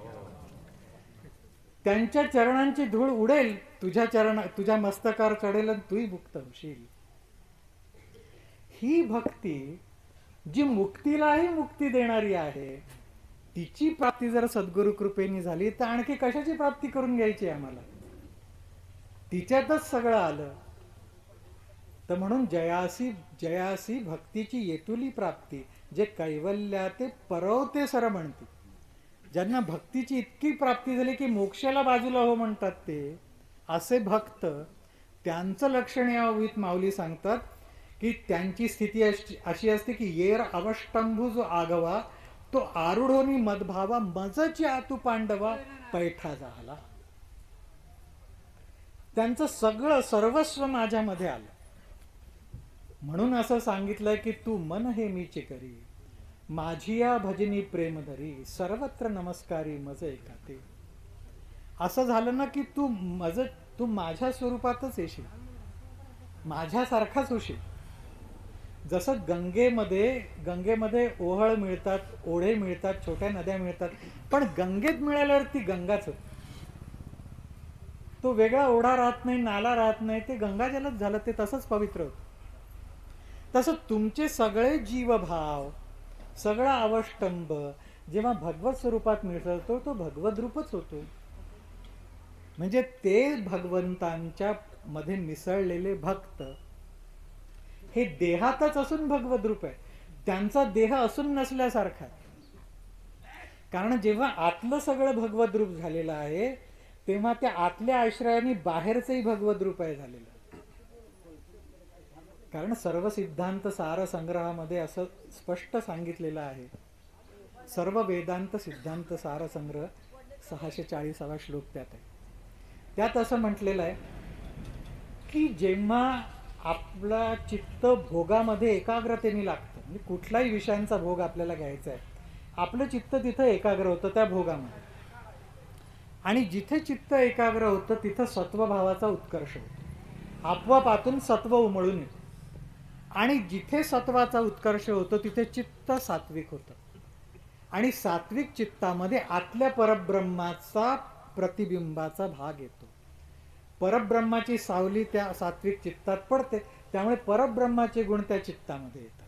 त्यांच्या चरणांची धूळ उडेल, तुझ्या मस्तकावर चढेल आणि तूही मुक्त होशील. ही भक्ती जी मुक्तीलाही मुक्ती देणारी आहे, तिची प्राप्ती जर सद्गुरु कृपेने झाली तर आणखी कशाची प्राप्ती करून घ्यायची आम्हाला? तिच्यातच सगळं आलं. तर म्हणून जयासी जयासी भक्तीची येतुली प्राप्ती, जे कैवल्या ते परवते सर म्हणते. ज्यांना भक्तीची इतकी प्राप्ती झाली की मोक्षाला बाजूला हो म्हणतात, ते असे भक्त, त्यांचं लक्षण या ओवीत माऊली सांगतात की त्यांची स्थिती अशी असते की येर अवष्टंभू जो आगवा, तो आरुढोनी मदभावा, मजची आतू पांडवा पैठा झाला. त्यांचं सगळं सर्वस्व माझ्यामध्ये आलं. म्हणून असं सांगितलंय की तू मन हे मीचे करी, माझी या भजनी प्रेम धरी, सर्वत्र नमस्कारी मज एकाते. असं झालं ना की तू माझ्या स्वरूपातच येशील, माझ्यासारखाच होशील. जसं गंगेमध्ये ओहळ मिळतात, ओढे मिळतात, छोट्या नद्या मिळतात, पण गंगेत मिळाल्यावर ती गंगाच होती. तो वेगळा ओढा राहत नाही, नाला राहत नाही, ते गंगाजलच झालं, ते तसंच पवित्र होतं. तसं तुमचे सगळे जीवभाव, सगळा अवष्टंभ जेव्हा भगवत स्वरूपात मिसळतो, तो भगवत रूपच होतो. म्हणजे ते भगवंतांच्या मध्ये मिसळलेले भक्त हे देहातच असून भगवत रूप आहे. त्यांचा देह असून नसल्यासारखा. कारण जेव्हा आतलं सगळं भगवत रूप झालेलं आहे, तेव्हा त्या आतल्या आश्रयाने बाहेरचंही भगवत रूप आहे झालेलं. कारण सर्व सिद्धांत सार संग्रहामध्ये असं स्पष्ट सांगितलेलं आहे. सर्व वेदांत सिद्धांत सार संग्रह 640वा श्लोक त्यात आहे. त्यात असं म्हटलेलं आहे की जेव्हा आपला चित्त भोगामध्ये एकाग्रतेने लागतं, म्हणजे कुठलाही विषयांचा भोग आपल्याला घ्यायचा आहे, आपलं चित्त तिथं एकाग्र होतं त्या भोगामध्ये. आणि जिथे चित्त एकाग्र होतं तिथं सत्वभावाचा उत्कर्ष होतो, आपोआप आतून सत्व उमळून येतं. आणि जिथे सत्वाचा उत्कर्ष होतो तिथे चित्त सात्विक होतं. आणि सात्विक चित्तामध्ये आतल्या परब्रह्माचा प्रतिबिंबाचा भाग येतो. परब्रह्माची सावली त्या सात्विक चित्तात पडते, त्यामुळे परब्रह्माचे गुण त्या चित्तामध्ये येतात.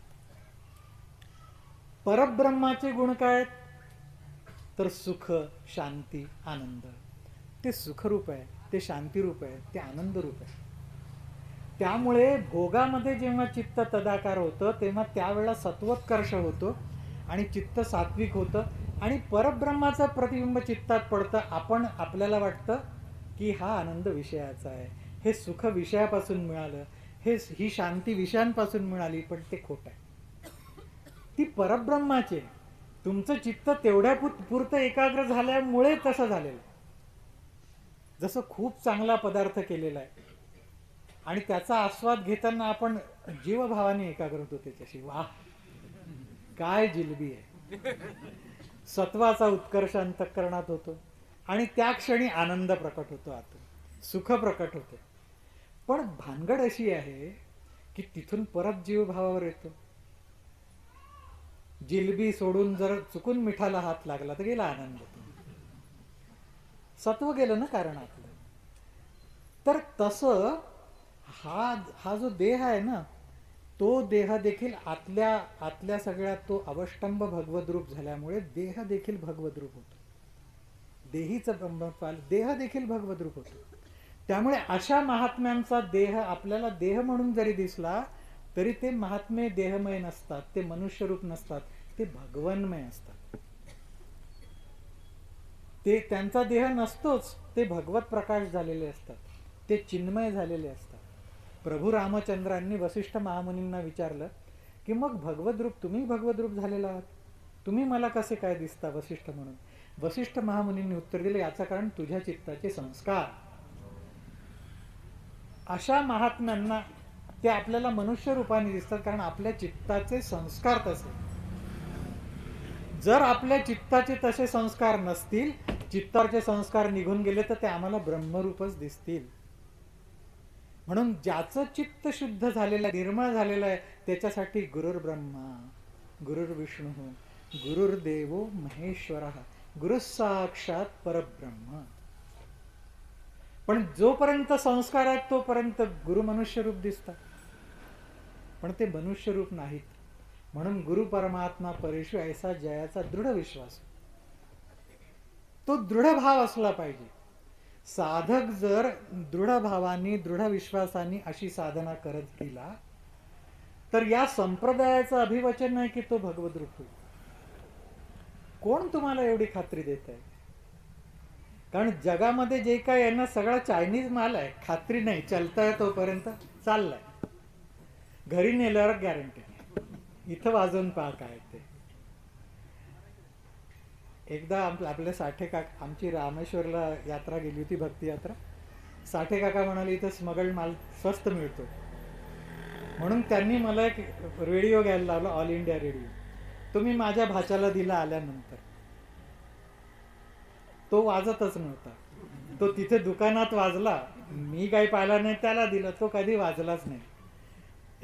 परब्रह्माचे गुण काय? तर सुख, शांती, आनंद. ते सुखरूप आहे, ते शांतीरूप आहे, ते आनंदरूप आहे. त्यामुळे भोगामध्ये जेव्हा चित्त तदाकार होतं तेव्हा त्यावेळेला सत्वोत्कर्ष होतो आणि चित्त सात्विक होतं आणि परब्रह्माचं प्रतिबिंब चित्तात पडतं. आपल्याला वाटतं की हा आनंद विषयाचा आहे, हे सुख विषयापासून मिळालं, ही शांती विषयांपासून मिळाली, पण ते खोटं आहे. ती परब्रह्माचे. तुमचं चित्त तेवढ्या पुरतं एकाग्र झाल्यामुळे तसं झालेलं. जसं खूप चांगला पदार्थ केलेला आहे आणि त्याचा आस्वाद घेताना आपण जीवभावाने एकाग्र होतो त्याच्याशी, वाह काय जिलबी आहे. सत्वाचा उत्कर्ष अंतःकरणात होतो आणि त्या क्षणी आनंद प्रकट होतो, आतून सुख प्रकट होते. पण भानगड अशी आहे की तिथून परत जीवभावावर येतो. जिलबी सोडून जर चुकून मिठाला हात लागला तर गेला आनंद, सत्व गेलं ना कारण आपलं. तर तसं हा जो देह आहे ना, तो देह देखील आतल्या सगळ्यात तो अवष्टंभ भगवत रूप झाल्यामुळे देह देखील भगवत रूप होतो. देहीचं ब्रह्मत्व, देह देखील भगवत रूप होतो. त्यामुळे अशा महात्म्यांचा देह आपल्याला देह म्हणून जरी दिसला तरी ते महात्मे देहमय नसतात, ते मनुष्य रूप नसतात, ते भगवन्मय असतात. ते त्यांचा देह नसतोच, ते भगवत प्रकाश झालेले असतात, ते चिन्मय झालेले असतात. प्रभू रामचंद्रांनी वसिष्ठ महामुनींना विचारलं की मग भगवत रूप, तुम्ही भगवत रूप झालेला आहात, तुम्ही मला कसे काय दिसता वसिष्ठ म्हणून? वसिष्ठ महामुनींनी उत्तर दिले, याचं कारण तुझ्या चित्ताचे संस्कार. अशा महात्म्यांना ते आपल्याला मनुष्य रूपाने दिसतात कारण आपल्या चित्ताचे संस्कार तसे. जर आपल्या चित्ताचे तसे संस्कार नसतील, चित्ताचे संस्कार निघून गेले तर ते आम्हाला ब्रह्मरूपच दिसतील. म्हणून ज्याचं चित्त शुद्ध झालेलं आहे, निर्मळ झालेलं आहे, त्याच्यासाठी गुरुर ब्रह्मा गुरुर विष्णू गुरुर्देवो महेश्वर गुरु साक्षात परब्रह्म. पण जोपर्यंत संस्कार आहेत तोपर्यंत गुरु मनुष्य रूप दिसतात, पण ते मनुष्य रूप नाहीत. म्हणून गुरु परमात्मा परेशु ऐसा जयाचा दृढ विश्वास, तो दृढ भाव असला पाहिजे. साधक जर दृढ भावानी दृढ विश्वासानी अशी साधना करत गेला तर या संप्रदायाचं अभिवचन आहे की तो भगवत रूप होईल. कोण तुम्हाला एवढी खात्री देत आहे? कारण जगामध्ये जे काय आहे ना सगळा चायनीज माल आहे. खात्री नाही, चालताय तोपर्यंत चाललाय, घरी नेल्यावर गॅरंटी नाही. इथं वाजवून पहा काय ते. एकदा आपल्या साठे काका, आमची रामेश्वरला यात्रा गेली होती, भक्ती यात्रा. साठे काका म्हणाले इथं स्मगल्ड माल स्वस्त मिळतो, म्हणून त्यांनी मला एक रेडिओ घ्यायला लावला, ऑल इंडिया रेडिओ. तो मी माझ्या भाच्याला दिला आल्यानंतर. तो वाजतच नव्हता. तो तिथे दुकानात वाजला, मी काही पाहिला नाही, त्याला दिला, तो कधी वाजलाच नाही.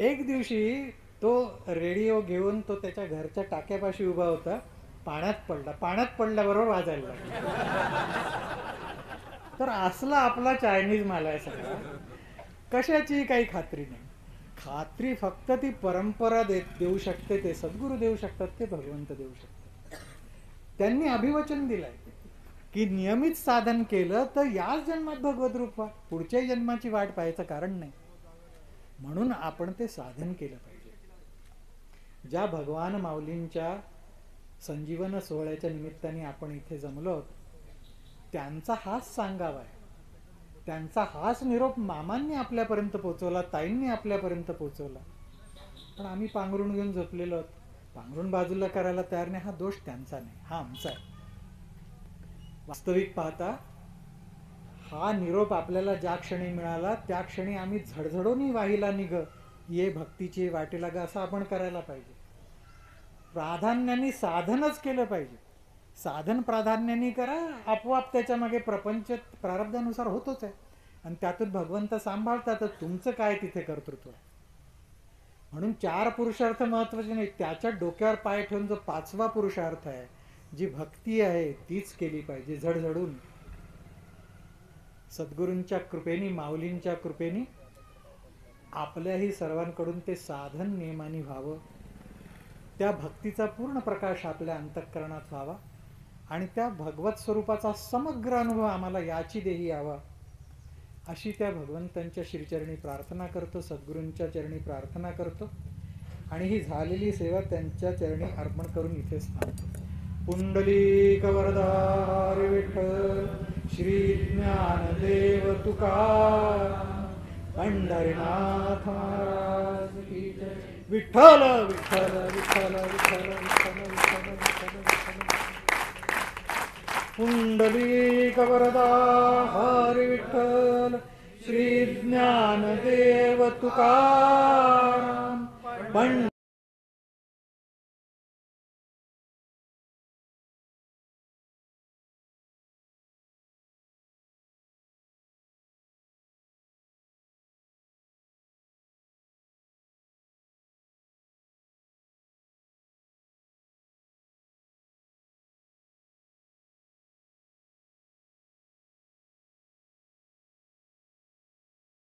एक दिवशी तो रेडिओ घेऊन तो त्याच्या घरच्या टाक्यापाशी उभा होता, पाण्यात पडला. पाण्यात पडल्याबरोबर वाजायला लागला. तर असला आपला चायनीज माल आहे सगळा. कशाची काही खात्री नाही. खात्री फक्त ती परंपरा देऊ शकते, ते सद्गुरू देऊ शकतात, ते भगवंत देऊ शकतात. त्यांनी अभिवचन दिलंय की नियमित साधन केलं तर याच जन्मात भगवत रूप व्हा, पुढच्या जन्माची वाट पाहायचं कारण नाही. म्हणून आपण ते साधन केलं पाहिजे. ज्या भगवान माऊलींच्या संजीवन सोहळ्याच्या निमित्ताने आपण इथे जमलो, त्यांचा हाच सांगावा आहे. त्यांचा हाच निरोप मामांनी आपल्यापर्यंत पोहोचवला, ताईंनी आपल्यापर्यंत पोहोचवला. पण आम्ही पांघरून घेऊन झोपलेलो आहोत, पांघरून बाजूला करायला तयार नाही. हा दोष त्यांचा नाही, हा आमचा आहे. वास्तविक पाहता हा निरोप आपल्याला ज्या क्षणी मिळाला त्या क्षणी आम्ही झडझडून वाहिला निघ ये भक्तीची वाटेला ग, असं आपण करायला पाहिजे. प्राधान्याने साधनच केलं पाहिजे. साधन प्राधान्याने करा, आपोआप त्याच्या मागे प्रपंच प्रारब्धानुसार होतोच आहे, आणि त्यातून भगवंत सांभाळतात. तुमचं काय तिथे कर्तृत्व आहे. म्हणून 4 पुरुषार्थ महत्वाचे नाही, त्याच्या डोक्यावर पाय ठेवून जो 5वा पुरुषार्थ आहे, जी भक्ती आहे, तीच केली पाहिजे झडझडून. सद्गुरूंच्या कृपेने, माऊलींच्या कृपेने आपल्याही सर्वांकडून ते साधन नियमाने व्हावं. त्या भक्तीचा पूर्ण प्रकाश आपल्या अंतःकरणात व्हावा, आणि त्या भगवत स्वरूपाचा समग्र अनुभव आम्हाला याची देही यावा, अशी त्या भगवंतांच्या श्रीचरणी प्रार्थना करतो, सद्गुरूंच्या चरणी प्रार्थना करतो. आणि ही झालेली सेवा त्यांच्या चरणी अर्पण करून इथेच थांबतो. पुंडलिक वरदा हरी विठ्ठल, श्री ज्ञानदेव तुकाराम, पंढरीनाथ महाराज की जय. विठ्ठल विठ्ठल विठ्ठल विठ्ठल विठ्ठल विठ्ठल विठ्ठल विठ्ठल. पुंडलिक वरदा हरी विठ्ठल, श्री ज्ञानदेव तुकाराम,